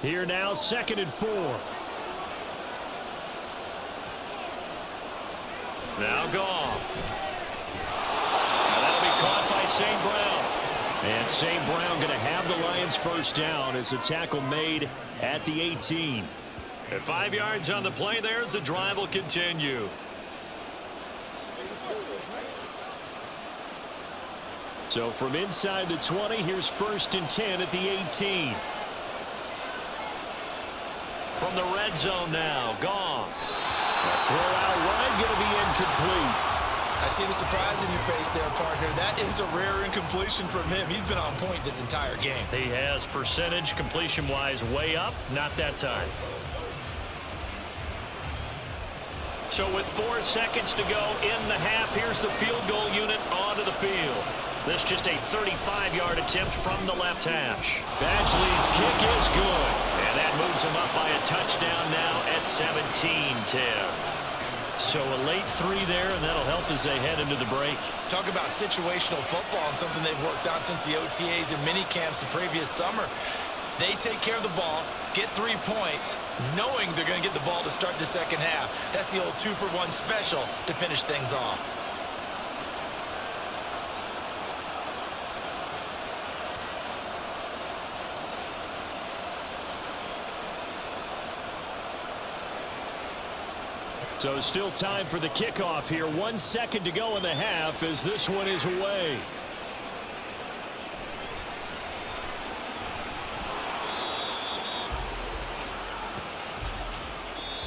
Speaker 2: Here now, 2nd and 4. Now Goff. Now that'll be caught by St. Brown. And St. Brown going to have the Lions first down as a tackle made at the 18. At 5 yards on the play there as the drive will continue. So from inside the 20, here's 1st and 10 at the 18. From the red zone now, Goff. A throw out wide, going to be incomplete.
Speaker 3: I see the surprise in your face there, partner. That is a rare incompletion from him. He's been on point this entire game.
Speaker 2: He has percentage completion-wise way up, not that time. So with 4 seconds to go in the half, here's the field goal unit onto the field. This just a 35-yard attempt from the left hash. Badgley's kick is good. And that moves him up by a touchdown now at 17-10. So a late 3 there, and that'll help as they head into the break.
Speaker 3: Talk about situational football and something they've worked on since the OTAs and mini camps the previous summer. They take care of the ball, get 3 points, knowing they're going to get the ball to start the second half. That's the old 2-for-1 special to finish things off.
Speaker 2: So still time for the kickoff here. 1 second to go in the half as this one is away.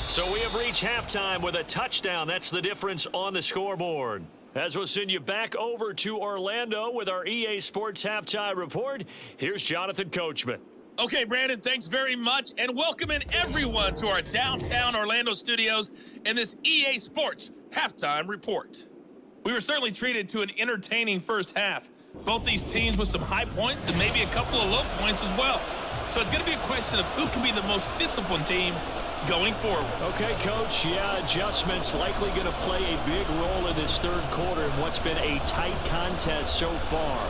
Speaker 2: So we have reached halftime with a touchdown. That's the difference on the scoreboard. As we'll send you back over to Orlando with our EA Sports Halftime Report, here's Jonathan Coachman.
Speaker 6: Okay, Brandon, thanks very much, and welcome in everyone to our downtown Orlando studios in this EA Sports Halftime Report. We were certainly treated to an entertaining first half. Both these teams with some high points and maybe a couple of low points as well. So it's going to be a question of who can be the most disciplined team going forward.
Speaker 2: Okay, Coach, yeah, adjustments likely going to play a big role in this third quarter in what's been a tight contest so far.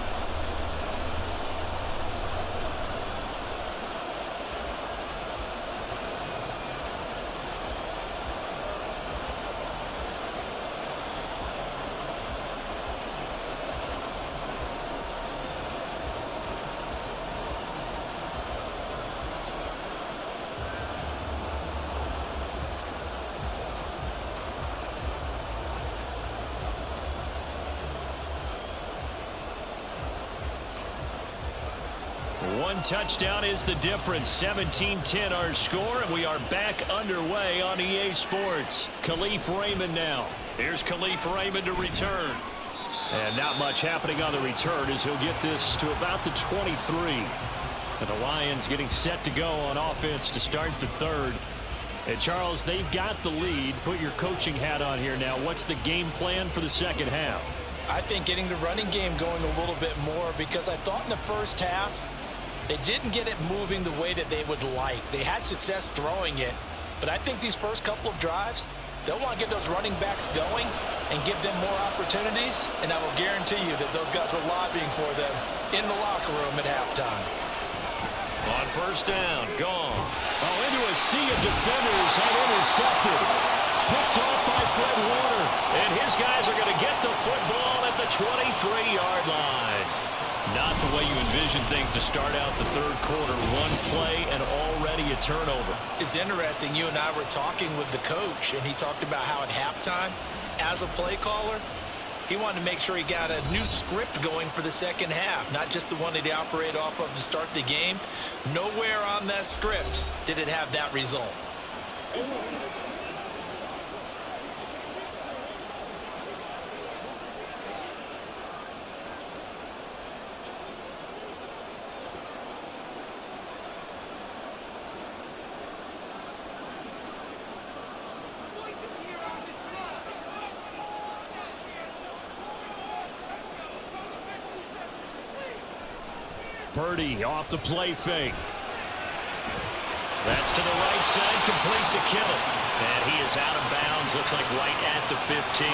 Speaker 2: One touchdown is the difference. 17-10 our score, and we are back underway on EA Sports. Khalif Raymond now. Here's Khalif Raymond to return. And not much happening on the return as he'll get this to about the 23. And the Lions getting set to go on offense to start the third. And Charles, they've got the lead. Put your coaching hat on here now. What's the game plan for the second half?
Speaker 4: I think getting the running game going a little bit more, because I thought in the first half they didn't get it moving the way that they would like. They had success throwing it, but I think these first couple of drives, they'll want to get those running backs going and give them more opportunities, and I will guarantee you that those guys were lobbying for them in the locker room at halftime.
Speaker 2: On first down, gone. Oh, into a sea of defenders and intercepted. Picked off by Fred Warner. And his guys are going to get the football at the 23-yard line. Not the way you envision things to start out the third quarter. One play and already a turnover.
Speaker 3: It's interesting. You and I were talking with the coach, and he talked about how at halftime, as a play caller, He wanted to make sure he got a new script going for the second half, not just the one that he operated off of to start the game. Nowhere on that script did it have that result.
Speaker 5: Purdy off the play fake. That's to the right side, complete to Kittle. And he is out of bounds, looks like right at the 15.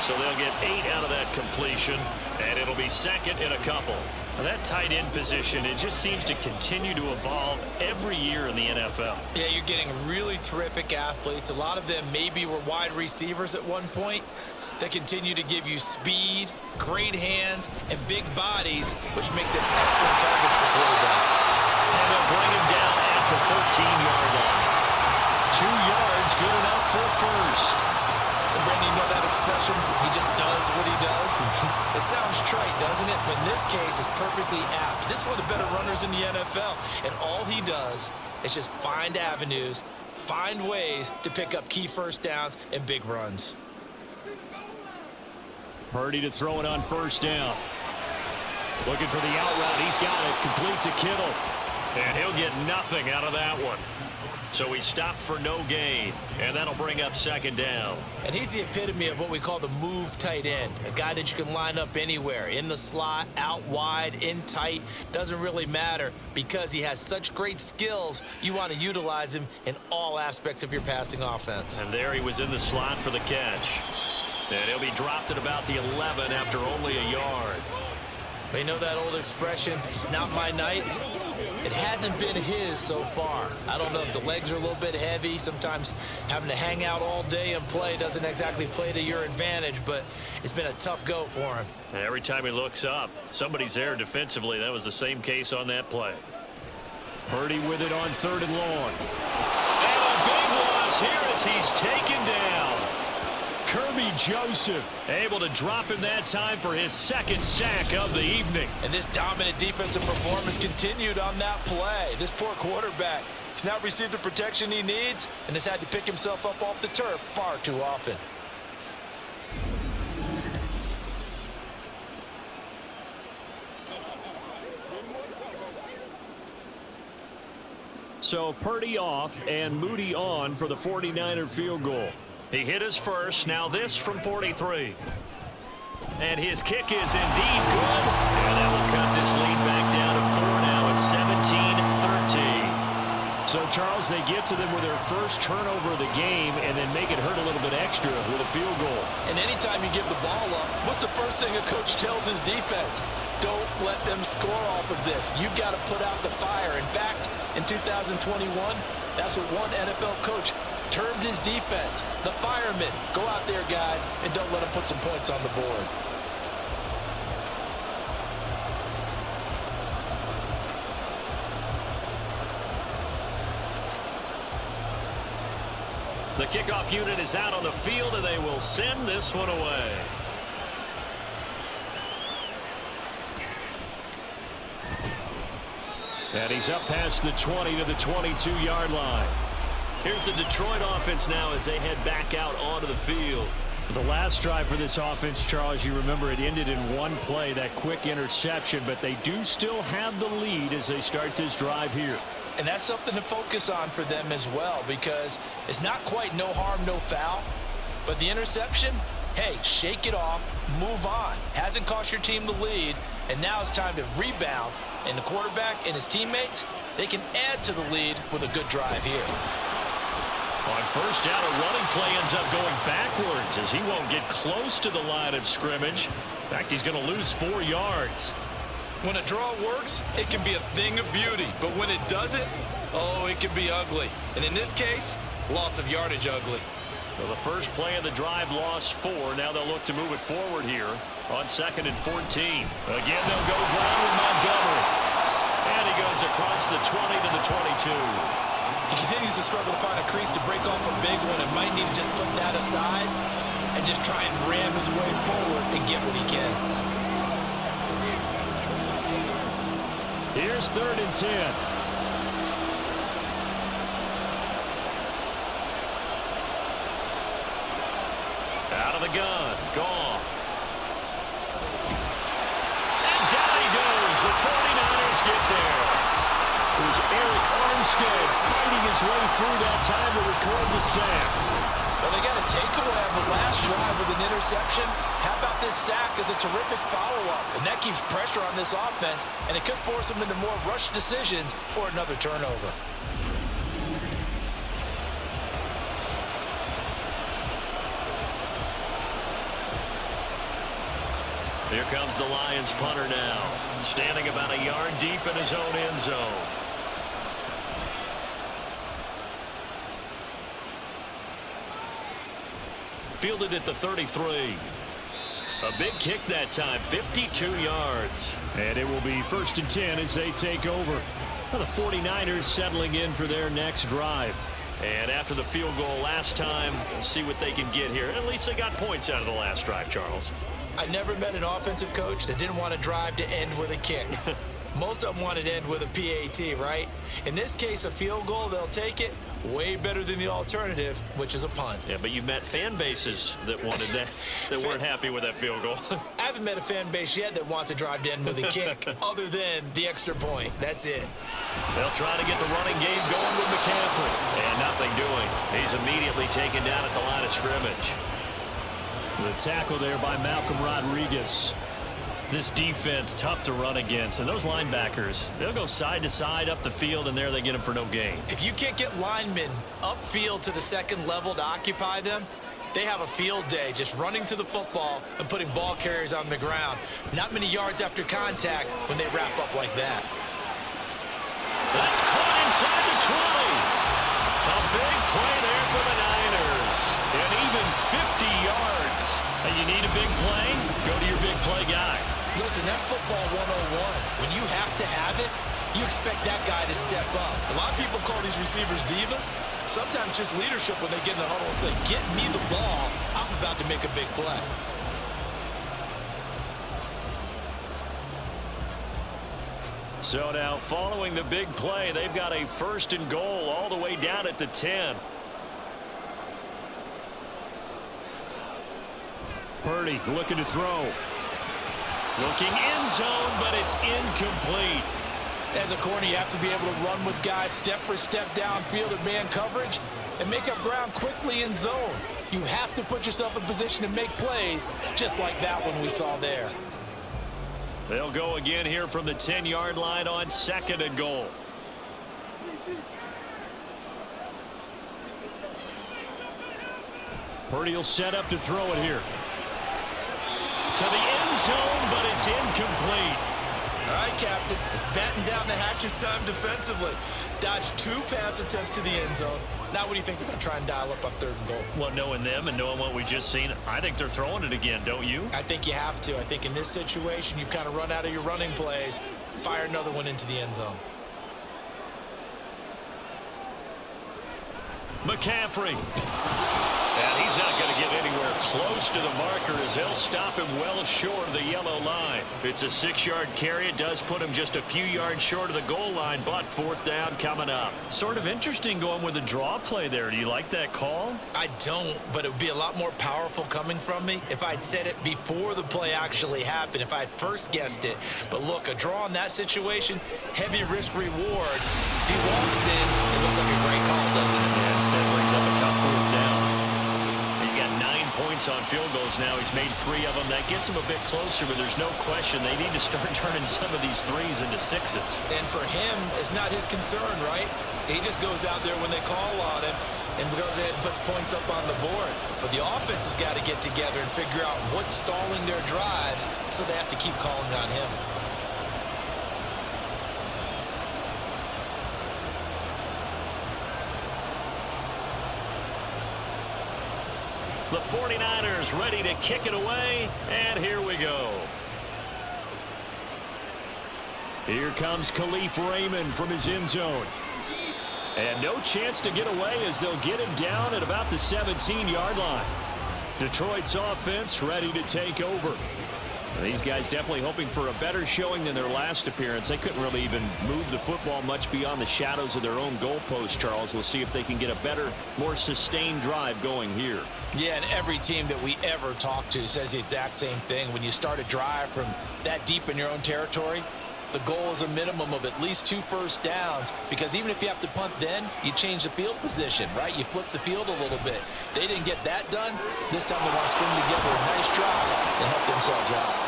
Speaker 5: So they'll get 8 out of that completion, and it'll be second and a couple. Now that tight end position, it just seems to continue to evolve every year in the NFL.
Speaker 3: Yeah, you're getting really terrific athletes. A lot of them maybe were wide receivers at one point. They continue to give you speed, great hands, and big bodies, which make them excellent targets for quarterbacks.
Speaker 2: And they'll bring him down at the 13-yard line. 2 yards, good enough for first.
Speaker 3: And Brandon, you know that expression? He just does what he does. It sounds trite, doesn't it? But in this case, it's perfectly apt. This is one of the better runners in the NFL. And all he does is just find avenues, find ways to pick up key first downs and big runs.
Speaker 5: Purdy to throw it on first down. Looking for the out route. He's got it. Complete to Kittle.
Speaker 2: And he'll get nothing out of that one. So he stopped for no gain. And that'll bring up second down.
Speaker 3: And he's the epitome of what we call the move tight end. A guy that you can line up anywhere. In the slot, out wide, in tight. Doesn't really matter because he has such great skills. You want to utilize him in all aspects of your passing offense.
Speaker 2: And there he was in the slot for the catch. And he'll be dropped at about the 11 after only a yard.
Speaker 3: You know that old expression, it's not my night? It hasn't been his so far. I don't know if the legs are a little bit heavy. Sometimes having to hang out all day and play doesn't exactly play to your advantage, but it's been a tough go for him.
Speaker 2: Every time he looks up, somebody's there defensively. That was the same case on that play.
Speaker 5: Purdy with it on 3rd and long.
Speaker 2: And a big loss here as he's taken down.
Speaker 5: Kirby Joseph able to drop him that time for his second sack of the evening.
Speaker 4: And this dominant defensive performance continued on that play. This poor quarterback, he's not received the protection he needs and has had to pick himself up off the turf far too often.
Speaker 5: So Purdy off and Moody on for the 49er field goal.
Speaker 2: He hit his first. Now this from 43. And his kick is indeed good. And that will cut this lead back down to 4 now at 17-13.
Speaker 5: So, Charles, they get to them with their first turnover of the game and then make it hurt a little bit extra with a field goal.
Speaker 4: And anytime you give the ball up, what's the first thing a coach tells his defense? Don't let them score off of this. You've got to put out the fire. In fact, in 2021, that's what one NFL coach termed his defense, the firemen. Go out there, guys, and don't let them put some points on the board.
Speaker 2: The kickoff unit is out on the field, and they will send this one away.
Speaker 5: And he's up past the 20 to the 22-yard line.
Speaker 2: Here's the Detroit offense now as they head back out onto the field.
Speaker 5: The last drive for this offense, Charles, you remember it ended in one play, that quick interception, but they do still have the lead as they start this drive here.
Speaker 4: And that's something to focus on for them as well, because it's not quite no harm, no foul, but the interception, hey, shake it off, move on. Hasn't cost your team the lead, and now it's time to rebound, and the quarterback and his teammates, they can add to the lead with a good drive here.
Speaker 2: On first down, a running play ends up going backwards as he won't get close to the line of scrimmage. In fact, he's going to lose 4 yards.
Speaker 3: When a draw works, it can be a thing of beauty. But when it doesn't, oh, it can be ugly. And in this case, loss of yardage ugly.
Speaker 2: Well, the first play of the drive lost 4. Now they'll look to move it forward here on 2nd and 14. Again, they'll go ground with Montgomery. And he goes across the 20 to the 22.
Speaker 3: He continues to struggle to find a crease to break off a big one and might need to just put that aside. and just try and ram his way forward and get what he can.
Speaker 2: Here's 3rd and 10. Out of the gun, Goff. And down he goes. The 49ers get there. It was Eric Armstead fighting his way through that time to record the sack.
Speaker 3: Well, they got a takeaway on the last drive with an interception. How about this sack as a terrific follow-up? And that keeps pressure on this offense, and it could force them into more rush decisions or another turnover.
Speaker 2: Here comes the Lions punter now, standing about a yard deep in his own end zone. Fielded at the 33. A big kick that time, 52 yards. And it will be 1st and 10 as they take over. Now the 49ers settling in for their next drive. And after the field goal last time, we'll see what they can get here. At least they got points out of the last drive, Charles.
Speaker 3: I never met an offensive coach that didn't want to drive to end with a kick. Most of them wanted to end with a PAT, right? In this case, a field goal, they'll take it. Way better than the alternative, which is a punt.
Speaker 2: Yeah, but you met fan bases that wanted that, that weren't happy with that field goal.
Speaker 3: I haven't met a fan base yet that wants to drive to end with a kick, other than the extra point. That's it.
Speaker 2: They'll try to get the running game going with McCaffrey. And nothing doing. He's immediately taken down at the line of scrimmage. The tackle there by Malcolm Rodriguez. This defense, tough to run against. And those linebackers, they'll go side to side up the field, and there they get them for no gain.
Speaker 3: If you can't get linemen upfield to the second level to occupy them, they have a field day just running to the football and putting ball carriers on the ground. Not many yards after contact when they wrap up like that.
Speaker 2: That's caught inside the 20. A big play there for the Niners. And even 50 yards. And you need a big play? Go to your big play guy.
Speaker 3: Listen, that's football 101. When you have to have it, you expect that guy to step up. A lot of people call these receivers divas. Sometimes just leadership when they get in the huddle and say, get me the ball. I'm about to make a big play.
Speaker 2: So now, following the big play, they've got a 1st and goal all the way down at the 10. Purdy looking to throw. Looking end zone, but it's incomplete.
Speaker 4: As a corner, you have to be able to run with guys step for step downfield in man coverage and make up ground quickly in zone. You have to put yourself in position to make plays, just like that one we saw there.
Speaker 2: They'll go again here from the 10-yard line on 2nd and goal. Purdy will set up to throw it here. To the end zone, but it's incomplete.
Speaker 3: All right, Captain. It's batten down the hatches time defensively. Dodged 2 pass attempts to the end zone. Now what do you think they're going to try and dial up on 3rd and goal?
Speaker 2: Well, knowing them and knowing what we just seen, I think they're throwing it again, don't you?
Speaker 3: I think you have to. I think in this situation, you've kind of run out of your running plays. Fire another one into the end zone.
Speaker 2: McCaffrey. And he's not going to get anywhere close to the marker as they'll stop him well short of the yellow line. It's a 6-yard carry. It does put him just a few yards short of the goal line, but 4th down coming up. Sort of interesting going with a draw play there. Do you like that call?
Speaker 3: I don't, but it would be a lot more powerful coming from me if I'd said it before the play actually happened, if I'd first guessed it. But look, a draw in that situation, heavy risk reward. If he walks in, it looks like a great call, doesn't it?
Speaker 2: Yeah, instead brings up a tough 4th down. He's got 9 points on field goals now. He's made 3 of them. That gets him a bit closer, but there's no question they need to start turning some of these 3s into 6s.
Speaker 3: And for him, it's not his concern, right? He just goes out there when they call on him and goes ahead and puts points up on the board. But the offense has got to get together and figure out what's stalling their drives, so they have to keep calling on him.
Speaker 2: The 49ers ready to kick it away, and here we go. Here comes Khalif Raymond from his end zone. And no chance to get away as they'll get him down at about the 17-yard line. Detroit's offense ready to take over. These guys definitely hoping for a better showing than their last appearance. They couldn't really even move the football much beyond the shadows of their own goalpost, Charles. We'll see if they can get a better, more sustained drive going here.
Speaker 4: Yeah, and every team that we ever talk to says the exact same thing. When you start a drive from that deep in your own territory, the goal is a minimum of at least 2 first downs, because even if you have to punt then, you change the field position, right? You flip the field a little bit. They didn't get that done. This time they want to string together a nice drive and help themselves out.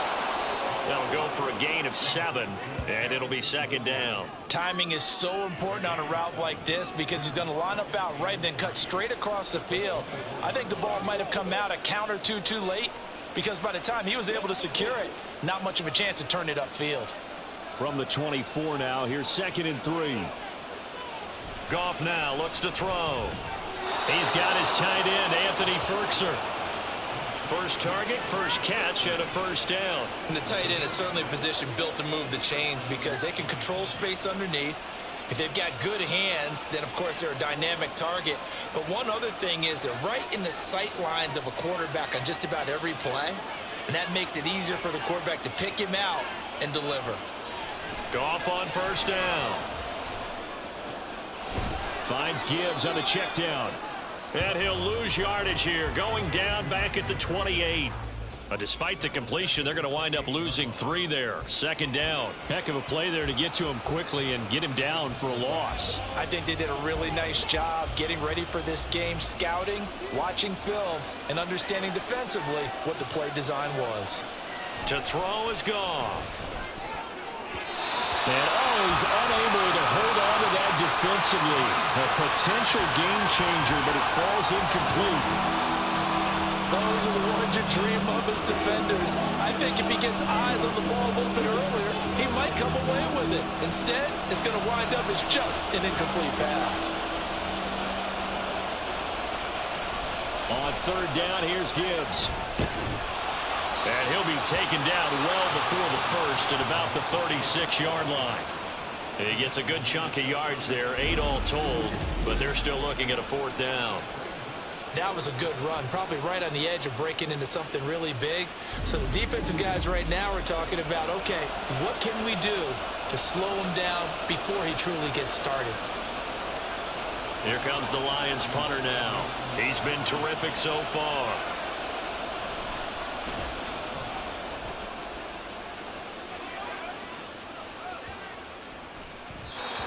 Speaker 2: They'll go for a gain of 7, and it'll be second down.
Speaker 4: Timing is so important on a route like this, because he's going to line up out right and then cut straight across the field. I think the ball might have come out a count or two too late, because by the time he was able to secure it, not much of a chance to turn it upfield.
Speaker 2: From the 24 now, here's 2nd and 3. Goff now looks to throw. He's got his tight end, Anthony Ferkser. First target, first catch, and a first down.
Speaker 3: And the tight end is certainly a position built to move the chains, because they can control space underneath. If they've got good hands, then of course they're a dynamic target. But one other thing is they're right in the sight lines of a quarterback on just about every play. And that makes it easier for the quarterback to pick him out and deliver.
Speaker 2: Goff on first down. Finds Gibbs on the check down. And he'll lose yardage here, going down back at the 28. Despite the completion, they're going to wind up losing 3 there. Second down. Heck of a play there to get to him quickly and get him down for a loss.
Speaker 4: I think they did a really nice job getting ready for this game, scouting, watching film, and understanding defensively what the play design was.
Speaker 2: To throw is Goff. And he's unable to hold on to that defensively. A potential game changer, but it falls incomplete.
Speaker 4: Those are the ones you dream of as defenders. I think if he gets eyes on the ball a little bit earlier, he might come away with it. Instead, it's going to wind up as just an incomplete pass.
Speaker 2: On third down, here's Gibbs. And he'll be taken down well before the first at about the 36-yard line. He gets a good chunk of yards there, 8 all told, but they're still looking at a 4th down.
Speaker 3: That was a good run, probably right on the edge of breaking into something really big. So the defensive guys right now are talking about, okay, what can we do to slow him down before he truly gets started?
Speaker 2: Here comes the Lions punter now. He's been terrific so far.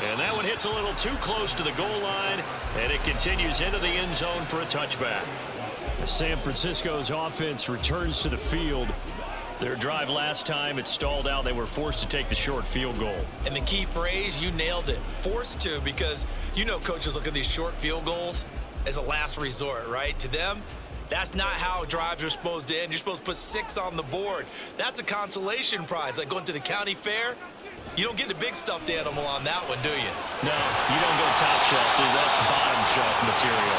Speaker 2: And that one hits a little too close to the goal line, and it continues into the end zone for a touchback. San Francisco's offense returns to the field. Their drive last time, it stalled out. They were forced to take the short field goal.
Speaker 3: And the key phrase, you nailed it, forced to, because you know coaches look at these short field goals as a last resort, right? To them, that's not how drives are supposed to end. You're supposed to put 6 on the board. That's a consolation prize, like going to the county fair. You don't get the big stuffed animal on that one, do you?
Speaker 2: No, you don't go top shelf, dude. That's bottom shelf material.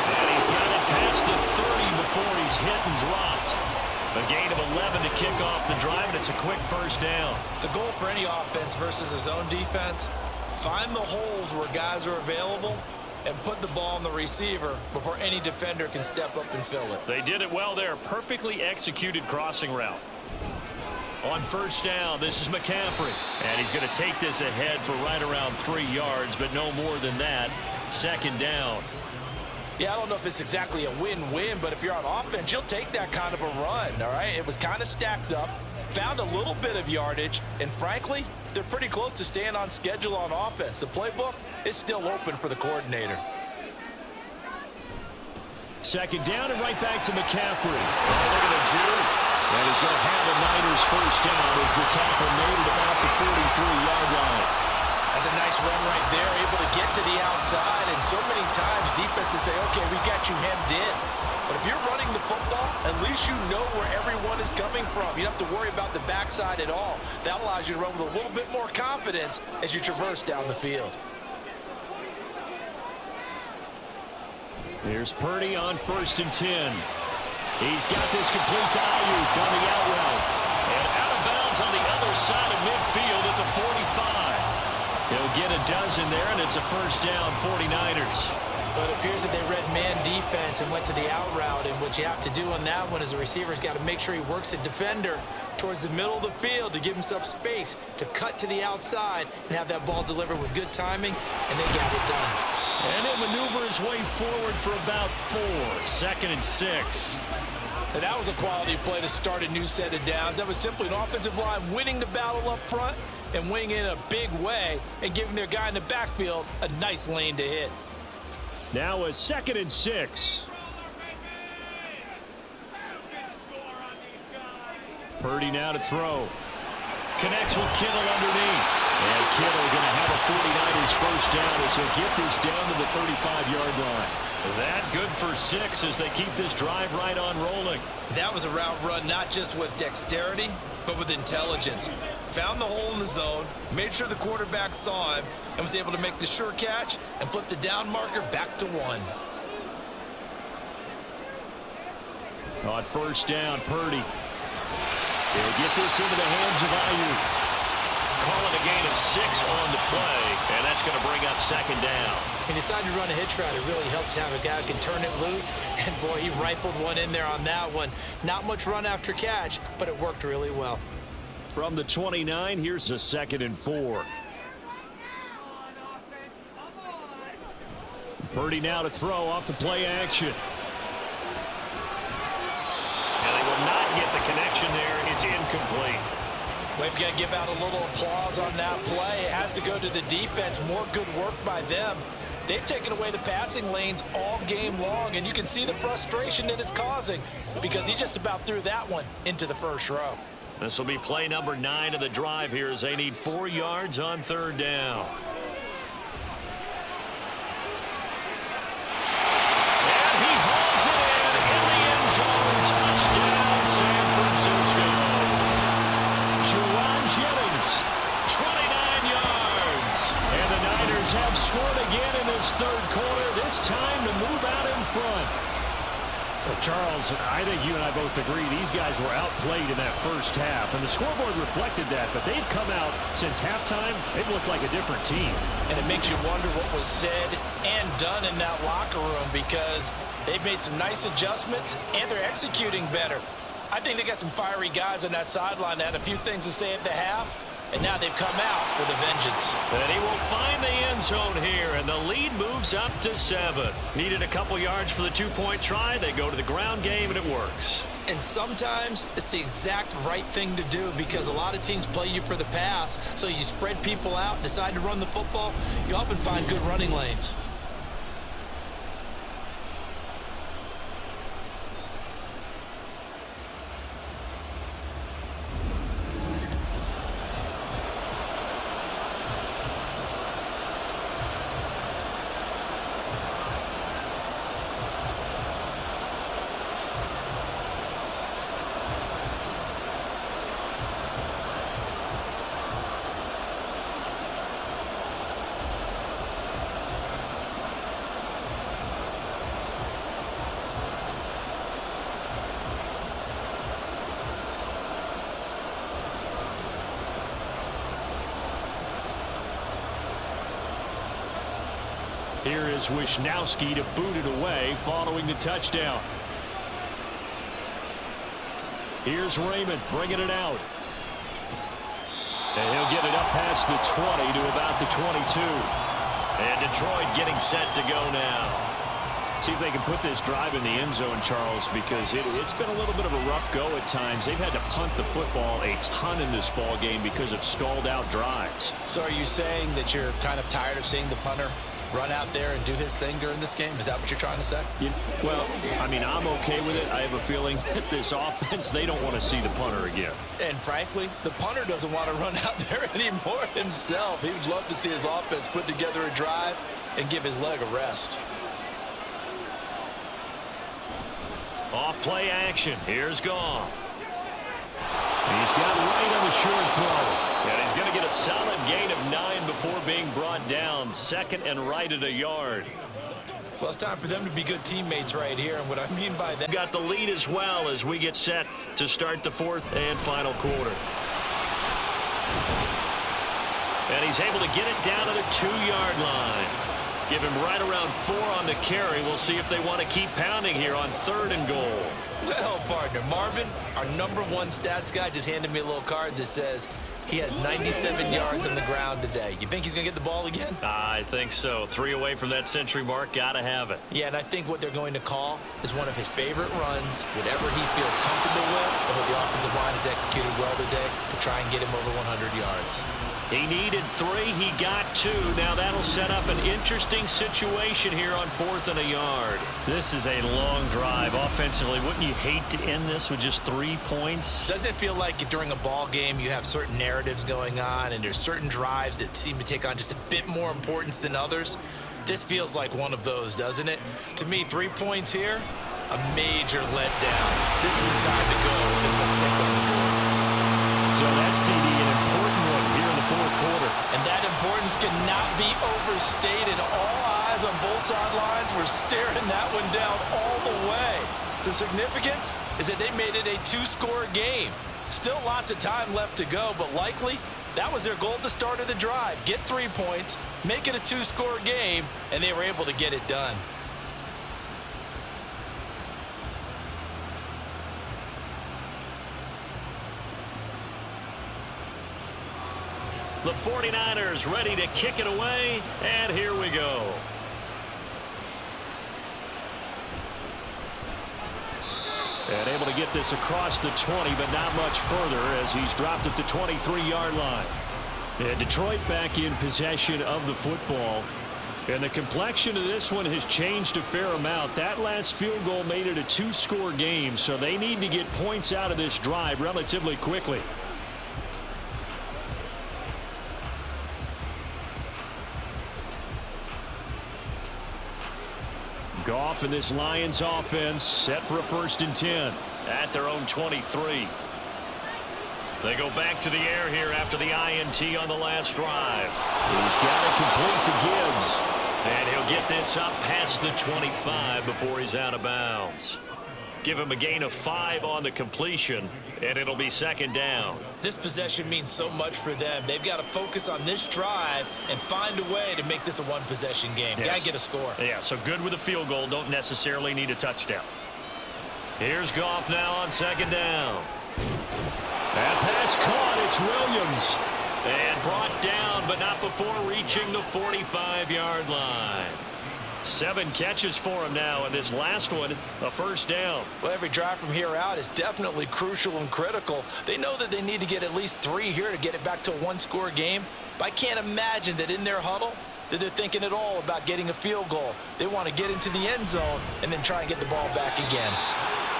Speaker 2: And he's got it past the 30 before he's hit and dropped. A gain of 11 to kick off the drive, and it's a quick first down.
Speaker 3: The goal for any offense versus his own defense, find the holes where guys are available and put the ball on the receiver before any defender can step up and fill it.
Speaker 2: They did it well there. Perfectly executed crossing route. On first down, this is McCaffrey. And he's going to take this ahead for right around 3 yards, but no more than that. Second down.
Speaker 4: Yeah, I don't know if it's exactly a win-win, but if you're on offense, you'll take that kind of a run, all right? It was kind of stacked up, found a little bit of yardage, and frankly, they're pretty close to staying on schedule on offense. The playbook is still open for the coordinator.
Speaker 2: Second down and right back to McCaffrey. Oh, look at the juke. And he's going to have the Niners first down as the tackle made it about the 43-yard line.
Speaker 4: That's a nice run right there, able to get to the outside. And so many times defenses say, okay, we got you hemmed in. But if you're running the football, at least you know where everyone is coming from. You don't have to worry about the backside at all. That allows you to run with a little bit more confidence as you traverse down the field.
Speaker 2: Here's Purdy on 1st and 10. He's got this complete to Ayuk on the out route. And out of bounds on the other side of midfield at the 45. He'll get a dozen there, and it's a first down, 49ers.
Speaker 4: Well, it appears that they read man defense and went to the out route, and what you have to do on that one is the receiver's got to make sure he works the defender towards the middle of the field to give himself space to cut to the outside and have that ball delivered with good timing, and they got it done.
Speaker 2: And he'll maneuver his way forward for about 4. 2nd and 6.
Speaker 4: And that was a quality play to start a new set of downs. That was simply an offensive line winning the battle up front and winning in a big way and giving their guy in the backfield a nice lane to hit.
Speaker 2: Now a 2nd and 6. Purdy now to throw. Connects with Kittle underneath. And Kittle going to have a 49ers first down as he'll get this down to the 35-yard line. That good for 6 as they keep this drive right on rolling.
Speaker 3: That was a route run not just with dexterity, but with intelligence. Found the hole in the zone, made sure the quarterback saw him, and was able to make the sure catch and flip the down marker back to 1.
Speaker 2: On first down, Purdy. He'll get this into the hands of Ayuk. Calling a gain of 6 on the play, and that's going to bring up 2nd down.
Speaker 4: He decided to run a hitch route. It really helped to have a guy who can turn it loose, and boy, he rifled one in there on that one. Not much run after catch, but it worked really well.
Speaker 2: From the 29, here's a 2nd and 4. Purdy now to throw off the play action. And they will not get the connection there. It's incomplete.
Speaker 4: We've got to give out a little applause on that play. It has to go to the defense. More good work by them. They've taken away the passing lanes all game long, and you can see the frustration that it's causing because he just about threw that one into the first row.
Speaker 2: This will be play number 9 of the drive here as they need 4 yards on 3rd down. And he hauls it in the end zone. Touchdown, San Francisco. Juwan Jennings, 29 yards. And the Niners have scored again in this 3rd quarter, this time to move out in front. Well, Charles, I think you and I both agree these guys were outplayed in that first half, and the scoreboard reflected that, but they've come out since halftime. They've looked like a different team.
Speaker 4: And it makes you wonder what was said and done in that locker room because they've made some nice adjustments, and they're executing better. I think they got some fiery guys on that sideline that had a few things to say at the half, and now they've come out with a vengeance.
Speaker 2: And he will find the end zone here, and the lead moves up to 7. Needed a couple yards for the 2-point try. They go to the ground game, and it works.
Speaker 3: And sometimes it's the exact right thing to do because a lot of teams play you for the pass, so you spread people out, decide to run the football. You often find good running lanes.
Speaker 2: Here is Wisnowski to boot it away following the touchdown. Here's Raymond bringing it out. And he'll get it up past the 20 to about the 22. And Detroit getting set to go now. See if they can put this drive in the end zone, Charles, because it's been a little bit of a rough go at times. They've had to punt the football a ton in this ball game because of stalled out drives.
Speaker 4: So are you saying that you're kind of tired of seeing the punter run out there and do his thing during this game? Is that what you're trying to say?
Speaker 2: Well, I mean, I'm okay with it. I have a feeling that this offense, they don't want to see the punter again.
Speaker 4: And frankly, the punter doesn't want to run out there anymore himself. He would love to see his offense put together a drive and give his leg a rest.
Speaker 2: Off play action. Here's Goff. He's got right on the short throw. And he's going to get a solid gain of 9 before being brought down. 2nd and right at a yard.
Speaker 3: Well, it's time for them to be good teammates right here. And what I mean by that,
Speaker 2: Got the lead as well as we get set to start the 4th and final quarter. And he's able to get it down to the 2-yard line. Give him right around 4 on the carry. We'll see if they want to keep pounding here on 3rd and goal.
Speaker 3: Well, partner, Marvin, our #1 stats guy, just handed me a little card that says he has 97 yards on the ground today. You think he's going to get the ball again?
Speaker 2: I think so. 3 away from that century mark. Got to have it.
Speaker 3: Yeah, and I think what they're going to call is one of his favorite runs, whatever he feels comfortable with, and what the offensive line has executed well today to try and get him over 100 yards.
Speaker 2: He needed 3. He got 2. Now that'll set up an interesting situation here on 4th and a yard. This is a long drive offensively. Wouldn't you hate to end this with just 3 points?
Speaker 3: Doesn't it feel like during a ball game you have certain narratives going on and there's certain drives that seem to take on just a bit more importance than others? This feels like one of those, doesn't it? To me, 3 points here, a major letdown. This is the time to go and put 6 on the board.
Speaker 5: So that's CD, an important one here in the 4th quarter.
Speaker 4: And that importance cannot be overstated. All eyes on both sidelines were staring that one down all the way. The significance is that they made it a 2-score game. Still lots of time left to go, but likely that was their goal at the start of the drive. Get 3 points, make it a 2-score game, and they were able to get it done.
Speaker 2: The 49ers ready to kick it away, and here we go.
Speaker 5: And able to get this across the 20, but not much further as he's dropped at the 23-yard line. And Detroit back in possession of the football. And the complexion of this one has changed a fair amount. That last field goal made it a 2-score game, so they need to get points out of this drive relatively quickly. Goff and this Lions offense set for a 1st and 10
Speaker 2: at their own 23. They go back to the air here after the INT on the last drive.
Speaker 5: He's got it complete to Gibbs.
Speaker 2: And he'll get this up past the 25 before he's out of bounds. Give him a gain of 5 on the completion, and it'll be 2nd down.
Speaker 3: This possession means so much for them. They've got to focus on this drive and find a way to make this a 1-possession game.
Speaker 2: Yes.
Speaker 3: Got to get a score.
Speaker 2: Yeah, so good with a field goal. Don't necessarily need a touchdown. Here's Goff now on 2nd down.
Speaker 5: That pass caught. It's Williams.
Speaker 2: And brought down, but not before reaching the 45-yard line. 7 catches for him now, and this last one, a 1st down.
Speaker 4: Well, every drive from here out is definitely crucial and critical. They know that they need to get at least 3 here to get it back to a 1-score game. But I can't imagine that in their huddle that they're thinking at all about getting a field goal. They want to get into the end zone and then try and get the ball back again.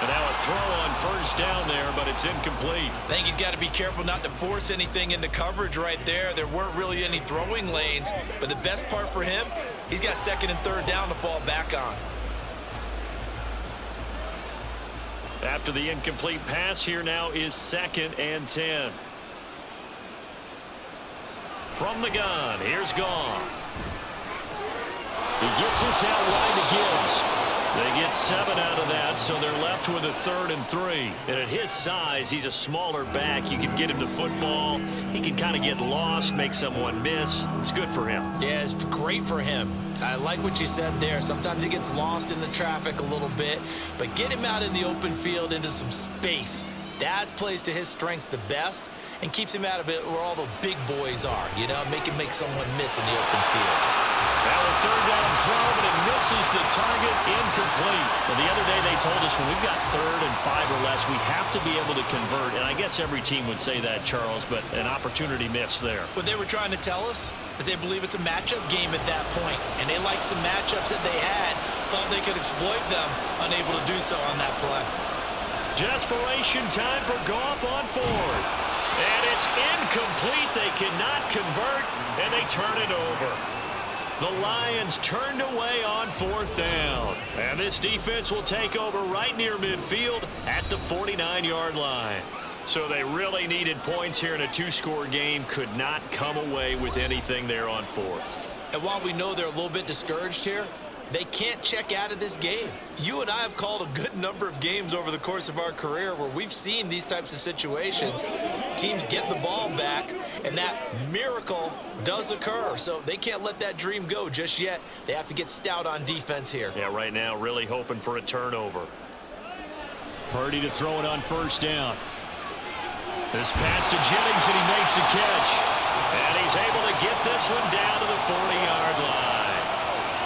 Speaker 2: And now a throw on 1st down there, but it's incomplete.
Speaker 3: I think he's got to be careful not to force anything into coverage right there. There weren't really any throwing lanes, but the best part for him, he's got 2nd and 3rd down to fall back on.
Speaker 2: After the incomplete pass, here now is 2nd and 10. From the gun, here's Goff.
Speaker 5: He gets this out wide to Gibbs.
Speaker 2: They get 7 out of that, so they're left with a 3rd and 3. And at his size, he's a smaller back. You can get him the football. He can kind of get lost, make someone miss. It's good for him.
Speaker 3: Yeah, it's great for him. I like what you said there. Sometimes he gets lost in the traffic a little bit, but get him out in the open field into some space. That plays to his strengths the best and keeps him out of it where all the big boys are, you know, make someone miss in the open field.
Speaker 2: Now a 3rd down throw, but it misses the target, incomplete. Well, the other day they told us when we've got 3rd and 5 or less, we have to be able to convert. And I guess every team would say that, Charles, but an opportunity missed there.
Speaker 3: What they were trying to tell us is they believe it's a matchup game at that point, and they liked some matchups that they had, thought they could exploit them, unable to do so on that play.
Speaker 2: Desperation time for Goff on 4th. And it's incomplete. They cannot convert, and they turn it over. The Lions turned away on 4th down. And this defense will take over right near midfield at the 49-yard line. So they really needed points here in a 2-score game. Could not come away with anything there on 4th.
Speaker 3: And while we know they're a little bit discouraged here, they can't check out of this game. You and I have called a good number of games over the course of our career where we've seen these types of situations. teams get the ball back, and that miracle does occur. So they can't let that dream go just yet. They have to get stout on defense here.
Speaker 2: Yeah, right now really hoping for a turnover.
Speaker 5: Purdy to throw it on first down. This pass to Jennings, and he makes the catch.
Speaker 2: And he's able to get this one down to the 40-yard line.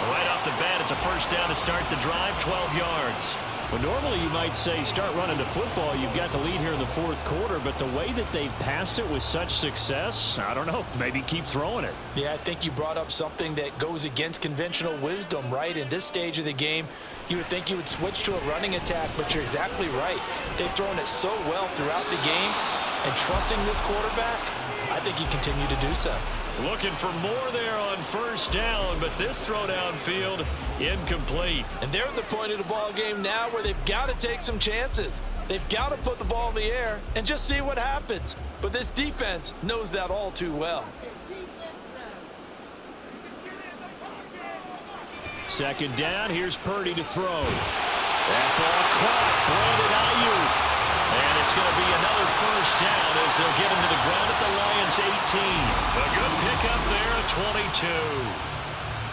Speaker 2: Right off the bat, it's a first down to start the drive, 12 yards.
Speaker 5: Well, normally you might say start running the football. You've got the lead here in the fourth quarter, but the way that they've passed it with such success, I don't know, maybe keep throwing it.
Speaker 4: Yeah, I think you brought up something that goes against conventional wisdom, right? In this stage of the game, you would think you would switch to a running attack, but you're exactly right. They've thrown it so well throughout the game, and trusting this quarterback, I think you continue to do so.
Speaker 2: Looking for more there on first down, but this throw downfield incomplete.
Speaker 4: And they're at the point of the ball game now where they've got to take some chances. They've got to put the ball in the air and just see what happens. But this defense knows that all too well.
Speaker 5: Second down, here's Purdy to throw. That ball caught, Brandon Ayuk.
Speaker 2: And it's going to be another first down as they'll get him to the ground at the Lions' 18. A good pickup there at 22.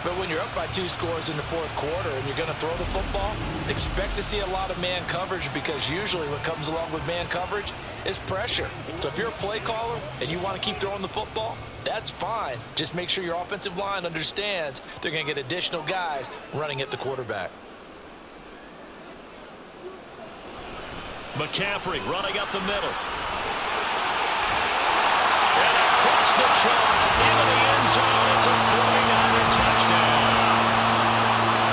Speaker 4: But when you're up by 2 scores in the fourth quarter and you're going to throw the football, expect to see a lot of man coverage, because usually what comes along with man coverage is pressure. So if you're a play caller and you want to keep throwing the football, that's fine. Just make sure your offensive line understands they're going to get additional guys running at the quarterback.
Speaker 2: McCaffrey running up the middle. And across the chalk into the end zone. It's a 49er touchdown.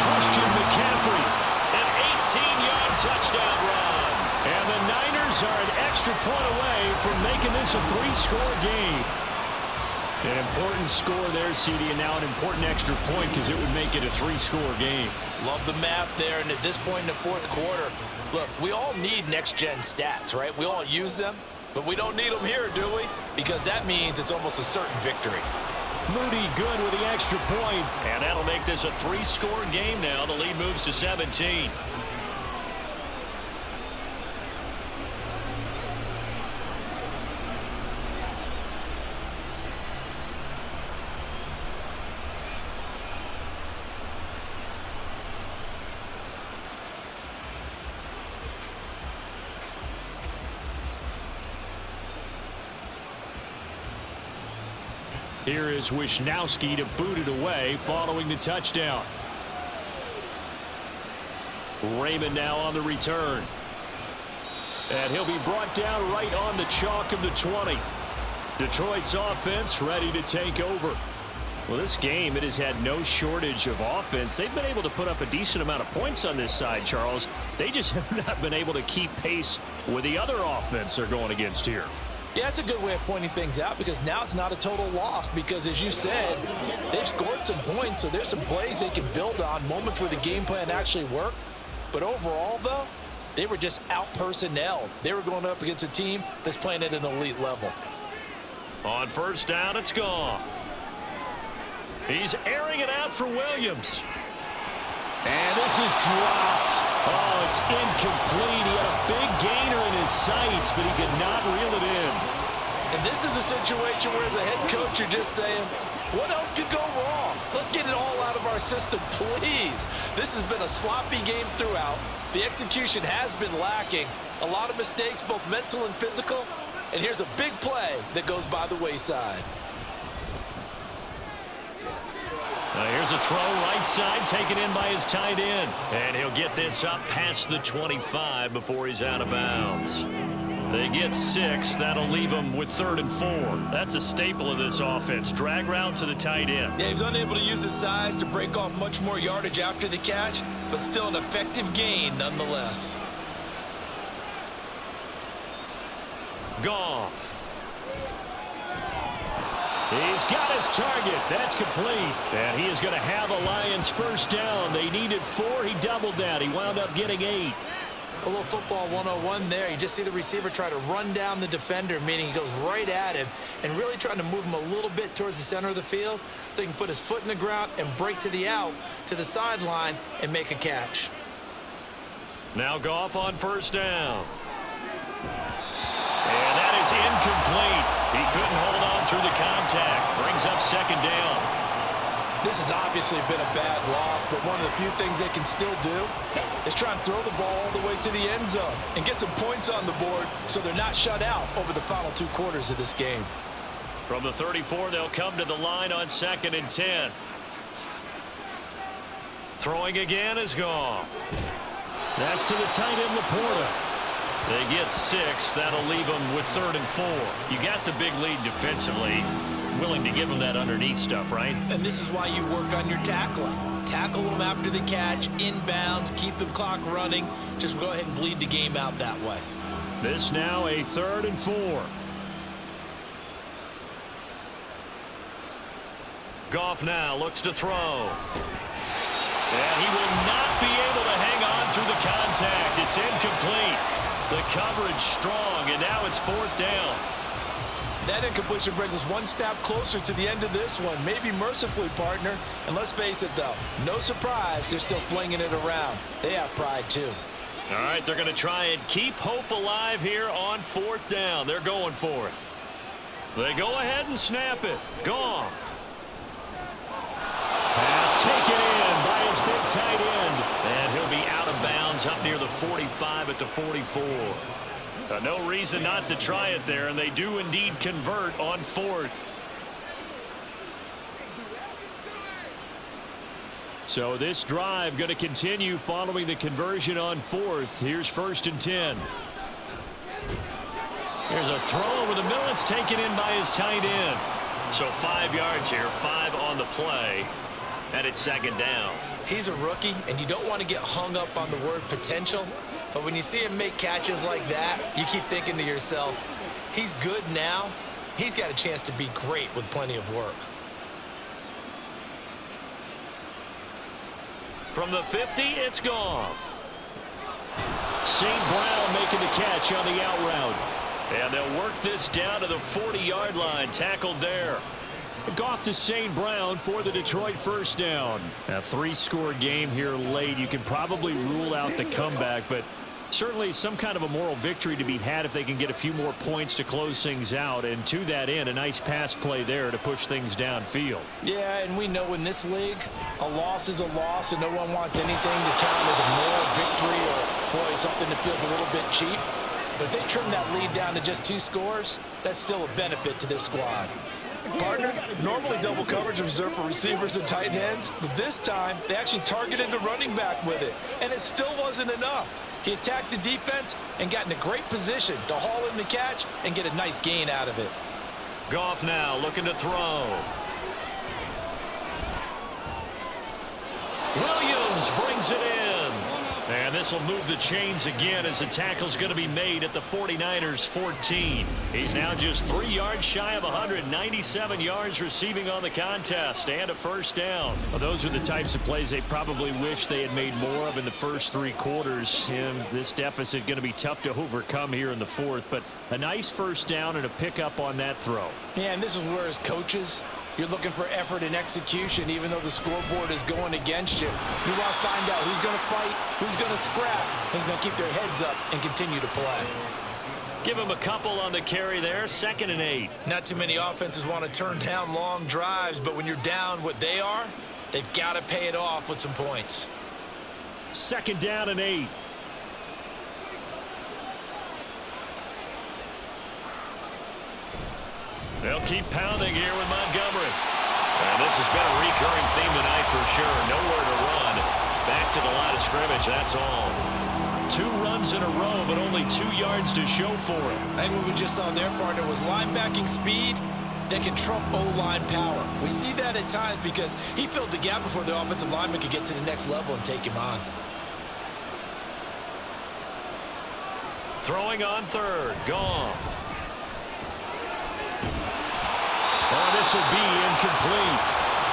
Speaker 5: Christian McCaffrey.
Speaker 2: An 18-yard touchdown run.
Speaker 5: And the Niners are an extra point away from making this a 3-score game. An important score there, CD, and now an important extra point because it would make it a 3-score game.
Speaker 4: Love the math there, and at this point in the fourth quarter, look, we all need next-gen stats, right? We all use them, but we don't need them here, do we? Because that means it's almost a certain victory.
Speaker 5: Moody good with the extra point.
Speaker 2: And that'll make this a 3-score game now. The lead moves to 17.
Speaker 5: Here is Wisnowski to boot it away following the touchdown. Raymond now on the return. And he'll be brought down right on the chalk of the 20. Detroit's offense ready to take over. Well, this game, it has had no shortage of offense. They've been able to put up a decent amount of points on this side, Charles. They just have not been able to keep pace with the other offense they're going against here.
Speaker 4: Yeah, it's a good way of pointing things out, because now it's not a total loss, because as you said, they've scored some points, so there's some plays they can build on, moments where the game plan actually worked. But overall, though, they were just out-personnelled. They were going up against a team that's playing at an elite level.
Speaker 2: On first down, it's gone. He's airing it out for Williams.
Speaker 5: And this is dropped. Oh, it's incomplete. He had a big gainer in his sights, but he could not reel it in.
Speaker 4: And this is a situation where, as a head coach, you're just saying, what else could go wrong? Let's get it all out of our system, please. This has been a sloppy game throughout. The execution has been lacking. A lot of mistakes, both mental and physical. And here's a big play that goes by the wayside.
Speaker 2: Here's a throw right side, taken in by his tight end. And he'll get this up past the 25 before he's out of bounds. They get 6. That'll leave them with 3rd and 4. That's a staple of this offense. Drag route to the tight end.
Speaker 3: Yeah, he's unable to use his size to break off much more yardage after the catch, but still an effective gain nonetheless.
Speaker 2: Goff.
Speaker 5: He's got his target. That's complete. And he is going to have a Lions first down. They needed 4. He doubled that. He wound up getting 8.
Speaker 4: A little football 101 there. You just see the receiver try to run down the defender, meaning he goes right at him and really trying to move him a little bit towards the center of the field so he can put his foot in the ground and break to the out, to the sideline, and make a catch.
Speaker 2: Now Goff on first down. And that is incomplete. He couldn't hold on through the contact. Brings up second down.
Speaker 4: This has obviously been a bad loss, but one of the few things they can still do is try and throw the ball all the way to the end zone and get some points on the board so they're not shut out over the final 2 quarters of this game.
Speaker 2: From the 34, they'll come to the line on 2nd and 10. Throwing again is Goff.
Speaker 5: That's to the tight end, Laporta.
Speaker 2: They get 6. That'll leave them with 3rd and 4. You got the big lead defensively. Willing to give them that underneath stuff, right?
Speaker 3: And this is why you work on your tackling. Tackle them after the catch, inbounds, keep the clock running. Just go ahead and bleed the game out that way.
Speaker 5: This now a 3rd and 4.
Speaker 2: Goff now looks to throw. And he will not be able to hang on through the contact. It's incomplete. The coverage strong, and now it's 4th down.
Speaker 4: That incompletion brings us one snap closer to the end of this one. Maybe mercifully, partner. And let's face it, though, no surprise, they're still flinging it around. They have pride, too.
Speaker 2: All right, they're going to try and keep hope alive here on 4th down. They're going for it. They go ahead and snap it. Goff.
Speaker 5: Pass taken in by his big tight end.
Speaker 2: And he'll be out of bounds up near the 45 at the 44. No reason not to try it there, and they do indeed convert on 4th.
Speaker 5: So this drive going to continue following the conversion on 4th. Here's 1st and 10.
Speaker 2: There's a throw over the middle. It's taken in by his tight end. So 5 yards here, 5 on the play, and it's 2nd down.
Speaker 3: He's a rookie, and you don't want to get hung up on the word potential. But when you see him make catches like that, you keep thinking to yourself, he's good now. He's got a chance to be great with plenty of work.
Speaker 2: From the 50, it's Goff.
Speaker 5: St. Brown making the catch on the out route.
Speaker 2: And they'll work this down to the 40-yard line, tackled there.
Speaker 5: Goff to St. Brown for the Detroit 1st down. A 3-score game here late. You can probably rule out the comeback, but certainly some kind of a moral victory to be had if they can get a few more points to close things out. And to that end, a nice pass play there to push things downfield.
Speaker 4: Yeah, and we know in this league, a loss is a loss, and no one wants anything to count as a moral victory or, boy, something that feels a little bit cheap. But if they trim that lead down to just 2 scores, that's still a benefit to this squad. Partner, normally double coverage is reserved for receivers and tight ends, but this time they actually targeted the running back with it, and it still wasn't enough. He attacked the defense and got in a great position to haul in the catch and get a nice gain out of it.
Speaker 2: Goff now looking to throw. Williams brings it in. And this will move the chains again as the tackle's going to be made at the 49ers 14. He's now just 3 yards shy of 197 yards receiving on the contest and a 1st down.
Speaker 5: Well, those are the types of plays they probably wish they had made more of in the first 3 quarters. And this deficit going to be tough to overcome here in the 4th. But a nice 1st down and a pickup on that throw.
Speaker 4: Yeah, and this is where as coaches, you're looking for effort and execution, even though the scoreboard is going against you. You want to find out who's going to fight, who's going to scrap, who's going to keep their heads up and continue to play.
Speaker 2: Give him a couple on the carry there, 2nd and 8.
Speaker 3: Not too many offenses want to turn down long drives, but when you're down what they are, they've got to pay it off with some points.
Speaker 5: 2nd down and 8.
Speaker 2: They'll keep pounding here with Montgomery. And this has been a recurring theme tonight for sure. Nowhere to run. Back to the line of scrimmage, that's all. 2 runs in a row, but only 2 yards to show for it.
Speaker 3: I think what we just saw their partner was linebacking speed that can trump O-line power. We see that at times because he filled the gap before the offensive lineman could get to the next level and take him on.
Speaker 2: Throwing on 3rd, Goff.
Speaker 5: Oh, this will be incomplete.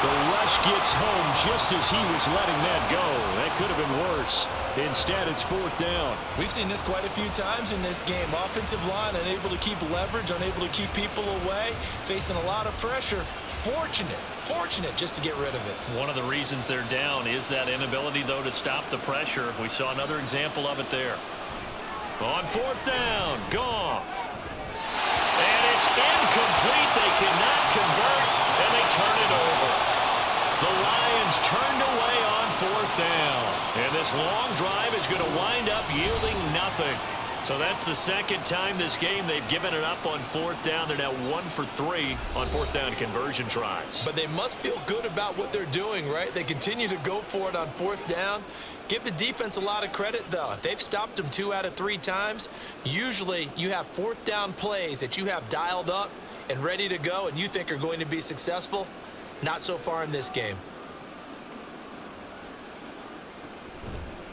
Speaker 5: The rush gets home just as he was letting that go. That could have been worse. Instead, it's 4th down.
Speaker 3: We've seen this quite a few times in this game. Offensive line unable to keep leverage, unable to keep people away, facing a lot of pressure. Fortunate just to get rid of it.
Speaker 2: One of the reasons they're down is that inability, though, to stop the pressure. We saw another example of it there. On 4th down, Goff. And down. And this long drive is going to wind up yielding nothing. So that's the second time this game they've given it up on fourth down. They're now 1 for 3 on fourth down conversion tries.
Speaker 3: But they must feel good about what they're doing, right? They continue to go for it on fourth down. Give the defense a lot of credit, though. They've stopped them 2 out of 3 times. Usually you have fourth down plays that you have dialed up and ready to go and you think are going to be successful. Not so far in this game.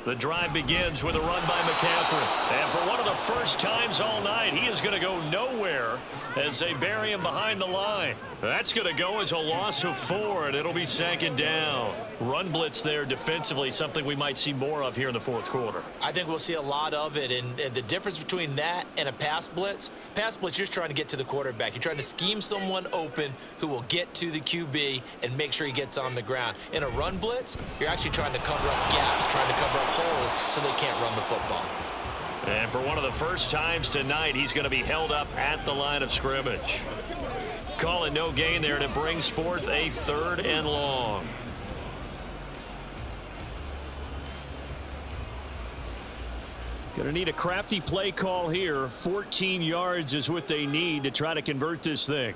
Speaker 2: The drive begins with a run by McCaffrey. And for one of the first times all night, he is going to go nowhere as they bury him behind the line. That's going to go as a loss of 4, and it'll be second down. Run blitz there defensively, something we might see more of here in the fourth quarter.
Speaker 3: I think we'll see a lot of it, and the difference between that and a pass blitz, you're just trying to get to the quarterback. You're trying to scheme someone open who will get to the QB and make sure he gets on the ground. In a run blitz, you're actually trying to cover up gaps, trying to cover up holes so they can't run the football.
Speaker 2: And for one of the first times tonight, he's going to be held up at the line of scrimmage. Call it no gain there, and it brings forth a 3rd and long.
Speaker 5: Going to need a crafty play call here. 14 yards is what they need to try to convert this thing.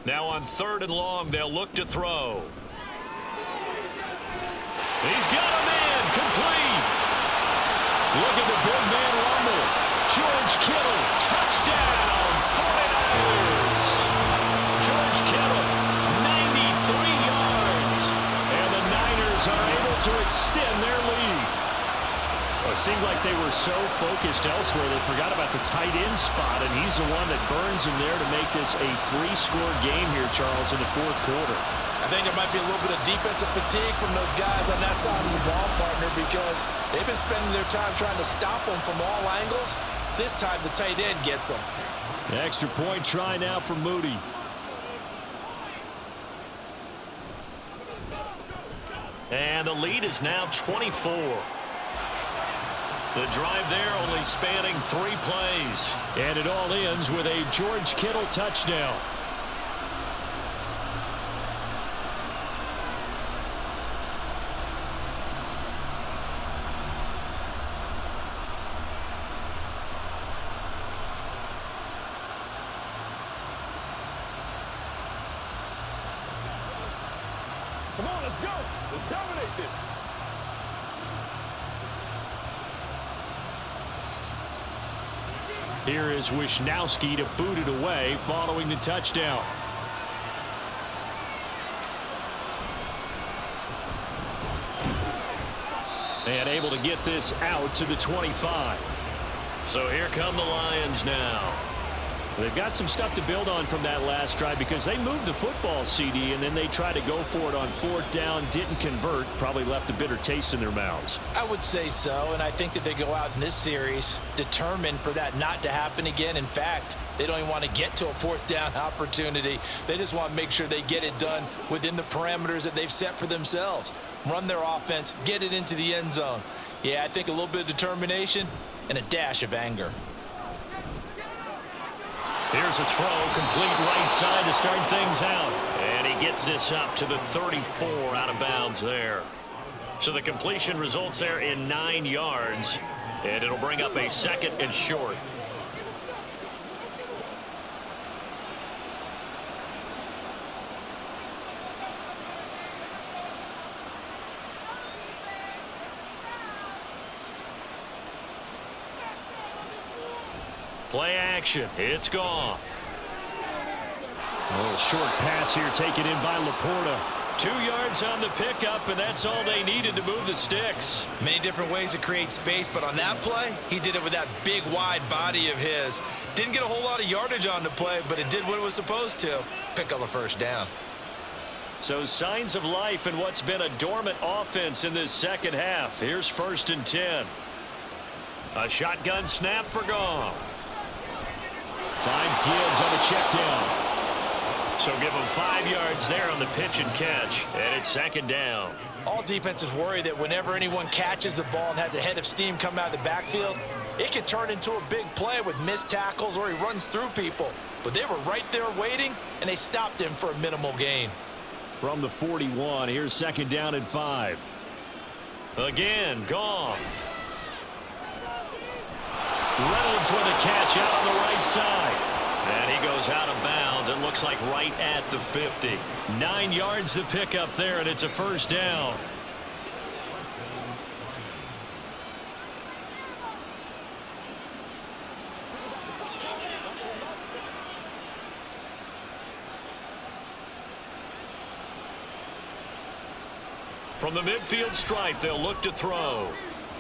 Speaker 2: Now on 3rd and long, they'll look to throw. He's got a man complete. Look at the big man rumble. George Kittle, touchdown, 49ers. George Kittle, 93 yards. And the Niners are able to extend their lead. Well, it seemed like they were so focused elsewhere they forgot about the tight end spot, and he's the one that burns him there to make this a 3-score game here, Charles, in the fourth quarter.
Speaker 3: I think there might be a little bit of defensive fatigue from those guys on that side of the ball, partner, because they've been spending their time trying to stop them from all angles. This time the tight end gets them.
Speaker 5: The extra point try now for Moody.
Speaker 2: And the lead is now 24. The drive there only spanning 3 plays.
Speaker 5: And it all ends with a George Kittle touchdown.
Speaker 7: Come on, let's go. Let's dominate this.
Speaker 5: Here is Wisnowski to boot it away following the touchdown. And able to get this out to the 25.
Speaker 2: So here come the Lions now.
Speaker 5: They've got some stuff to build on from that last drive because they moved the football, CD, and then they tried to go for it on fourth down, didn't convert, probably left a bitter taste in their mouths.
Speaker 4: I would say so, and I think that they go out in this series determined for that not to happen again. In fact, they don't even want to get to a fourth down opportunity. They just want to make sure they get it done within the parameters that they've set for themselves. Run their offense, get it into the end zone. Yeah, I think a little bit of determination and a dash of anger.
Speaker 2: Here's a throw, complete right side to start things out. And he gets this up to the 34 out of bounds there. So the completion results there in 9 yards. And it'll bring up a 2nd and short. Play action. It's Goff.
Speaker 5: A little short pass here taken in by Laporta.
Speaker 2: 2 yards on the pickup, and that's all they needed to move the sticks.
Speaker 3: Many different ways to create space, but on that play, he did it with that big, wide body of his. Didn't get a whole lot of yardage on the play, but it did what it was supposed to. Pick up a first down.
Speaker 2: So signs of life in what's been a dormant offense in this second half. Here's 1st and 10. A shotgun snap for Goff.
Speaker 5: Finds Gibbs on the check down.
Speaker 2: So give him 5 yards there on the pitch and catch, and it's 2nd down.
Speaker 4: All defenses worry that whenever anyone catches the ball and has a head of steam come out of the backfield, it can turn into a big play with missed tackles or he runs through people. but they were right there waiting, and they stopped him for a minimal gain.
Speaker 5: From the 41, here's second down and 5.
Speaker 2: Again, Goff. Reynolds with a catch out on the right side. And he goes out of bounds. It looks like right at the 50.
Speaker 5: 9 yards to pick up there, and it's a first down.
Speaker 2: From the midfield stripe, they'll look to throw.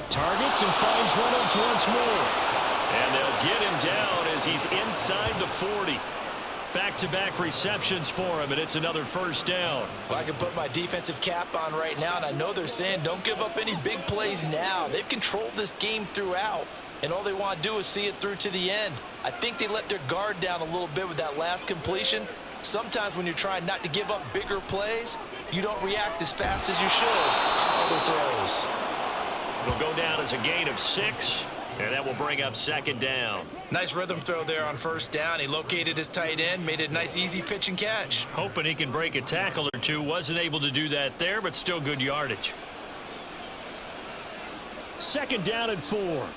Speaker 5: Targets and finds Reynolds once more.
Speaker 2: And they'll get him down as he's inside the 40. Back-to-back receptions for him, and it's another first down.
Speaker 4: Well, I can put my defensive cap on right now, and I know they're saying don't give up any big plays now. They've controlled this game throughout, and all they want to do is see it through to the end. I think they let their guard down a little bit with that last completion. Sometimes when you're trying not to give up bigger plays, you don't react as fast as you should on other throws.
Speaker 2: It'll go down as a gain of 6, and that will bring up second down.
Speaker 3: Nice rhythm throw there on first down. He located his tight end, made it a nice easy pitch and catch.
Speaker 2: Hoping he can break a tackle or two. Wasn't able to do that there, but still good yardage.
Speaker 5: Second down and 4.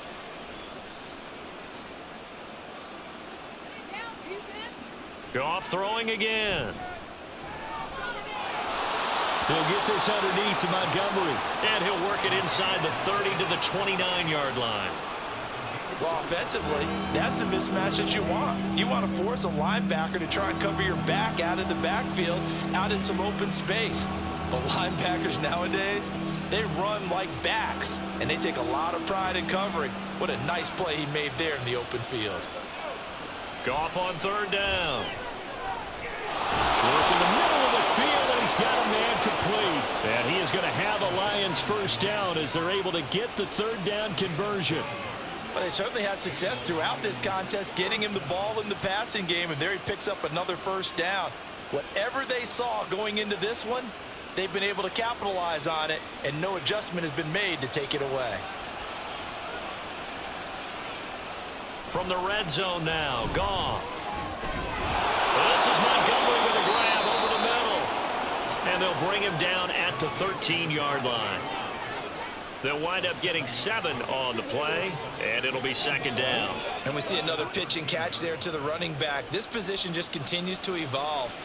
Speaker 2: Goff throwing again.
Speaker 5: He'll get this underneath to Montgomery.
Speaker 2: And he'll work it inside the 30 to the 29-yard line.
Speaker 4: Well, offensively, that's the mismatch that you want. You want to force a linebacker to try and cover your back out of the backfield, out in some open space. But linebackers nowadays, they run like backs, and they take a lot of pride in covering. What a nice play he made there in the open field.
Speaker 2: Goff on third down.
Speaker 5: Work in the middle of the field, and he's got a man complete. And he is going to have a Lions first down as they're able to get the third down conversion.
Speaker 4: Well, they certainly had success throughout this contest, getting him the ball in the passing game, and there he picks up another first down. Whatever they saw going into this one, they've been able to capitalize on it, and no adjustment has been made to take it away.
Speaker 2: From the red zone now, Goff. This is Montgomery with a grab over the middle. And they'll bring him down at the 13-yard line. They'll wind up getting 7 on the play, and it'll be second down.
Speaker 3: And we see another pitch and catch there to the running back. This position just continues to evolve.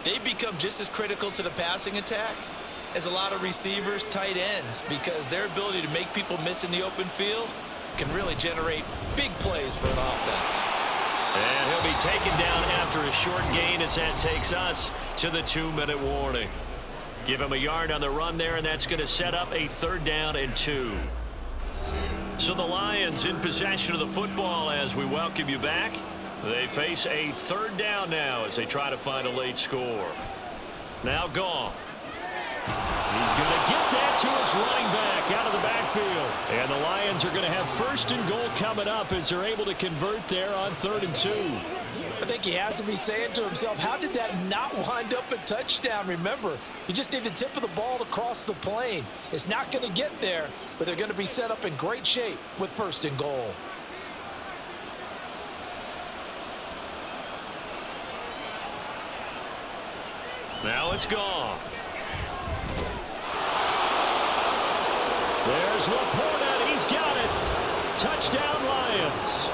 Speaker 3: They've become just as critical to the passing attack as a lot of receivers, tight ends, because their ability to make people miss in the open field can really generate big plays for an offense.
Speaker 2: And he'll be taken down after a short gain as that takes us to the 2-minute warning. Give him a yard on the run there, and that's going to set up a third down and 2. So the Lions in possession of the football as we welcome you back. They face a third down now as they try to find a late score. Now Goff.
Speaker 5: He's going to get that to his running back out of the backfield. And the Lions are going to have first and goal coming up as they're able to convert there on 3rd and 2.
Speaker 4: I think he has to be saying to himself, how did that not wind up a touchdown? Remember, you just need the tip of the ball to cross the plane. It's not going to get there, but they're going to be set up in great shape with first and goal.
Speaker 2: Now it's Goff.
Speaker 5: There's Laporta. He's got it. Touchdown, Lions.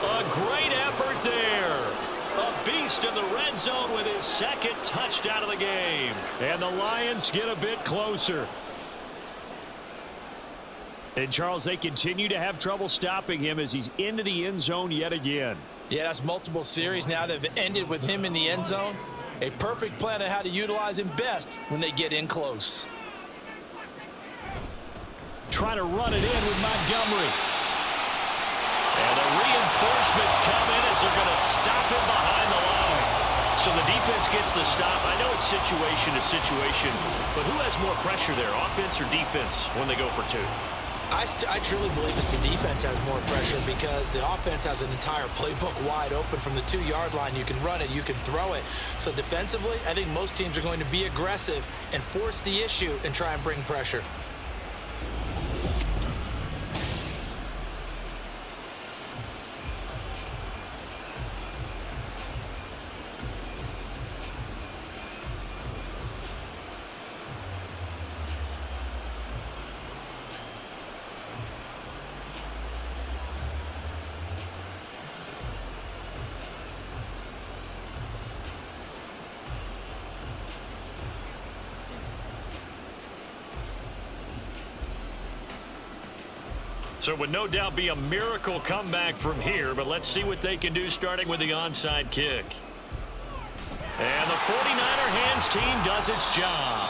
Speaker 2: A great effort there. A beast in the red zone with his second touchdown of the game.
Speaker 5: And the Lions get a bit closer. And, Charles, they continue to have trouble stopping him as he's into the end zone yet again.
Speaker 4: Yeah, that's multiple series now that have ended with him in the end zone. A perfect plan on how to utilize him best when they get in close.
Speaker 5: Trying to run it in with Montgomery.
Speaker 2: And the reinforcements come in as they're going to stop him behind the line. So the defense gets the stop. I know it's situation to situation, but who has more pressure there, offense or defense, when they go for 2?
Speaker 3: I truly believe it's the defense has more pressure because the offense has an entire playbook wide open from the 2-yard line. You can run it, you can throw it. So defensively, I think most teams are going to be aggressive and force the issue and try and bring pressure.
Speaker 2: So it would no doubt be a miracle comeback from here, but let's see what they can do starting with the onside kick. And the 49er hands team does its job.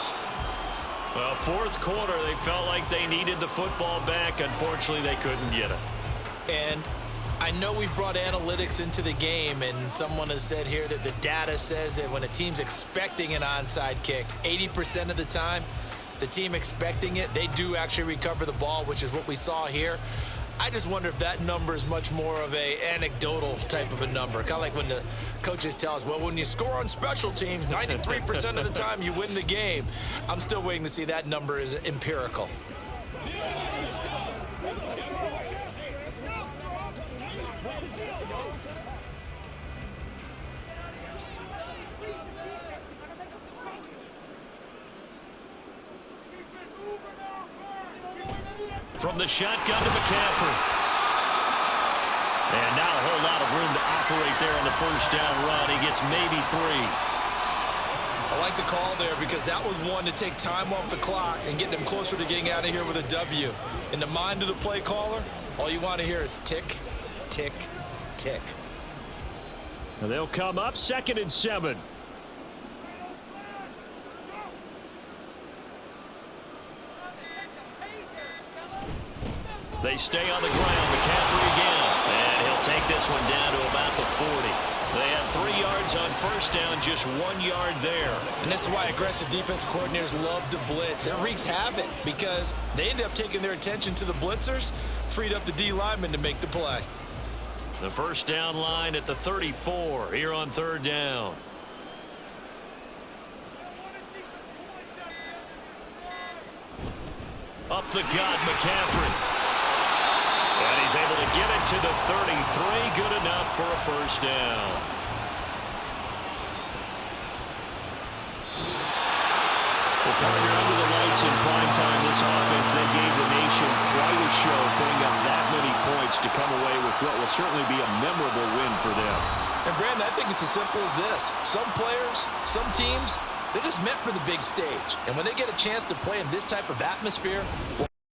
Speaker 2: Well, fourth quarter, they felt like they needed the football back. Unfortunately, they couldn't get it.
Speaker 3: And I know we've brought analytics into the game, and someone has said here that the data says that when a team's expecting an onside kick, 80% of the time, the team expecting it, they do actually recover the ball, which is what we saw here. I just wonder if that number is much more of a anecdotal type of a number. Kind of like when the coaches tell us, well, when you score on special teams, 93% of the time you win the game. I'm still waiting to see that number is empirical.
Speaker 2: From the shotgun to McCaffrey. And not a whole lot of room to operate there on the first down run. He gets maybe 3.
Speaker 3: I like the call there because that was one to take time off the clock and get them closer to getting out of here with a W. In the mind of the play caller, all you want to hear is tick, tick, tick.
Speaker 5: And they'll come up 2nd and 7.
Speaker 2: They stay on the ground. McCaffrey again. And he'll take this one down to about the 40. They had 3 yards on first down, just 1 yard there.
Speaker 3: And this is why aggressive defensive coordinators love to blitz. It wreaks havoc because they end up taking their attention to the blitzers, freed up the D lineman to make the play.
Speaker 2: The first down line at the 34 here on 3rd down. Up the gut, McCaffrey. And he's able to get it to the 33. Good enough for a first down.
Speaker 5: Well, coming under the lights in prime time, this offense, they gave the nation quite a show, putting up that many points to come away with what will certainly be a memorable win for them.
Speaker 4: And Brandon, I think it's as simple as this. Some players, some teams, they're just meant for the big stage. And when they get a chance to play in this type of atmosphere,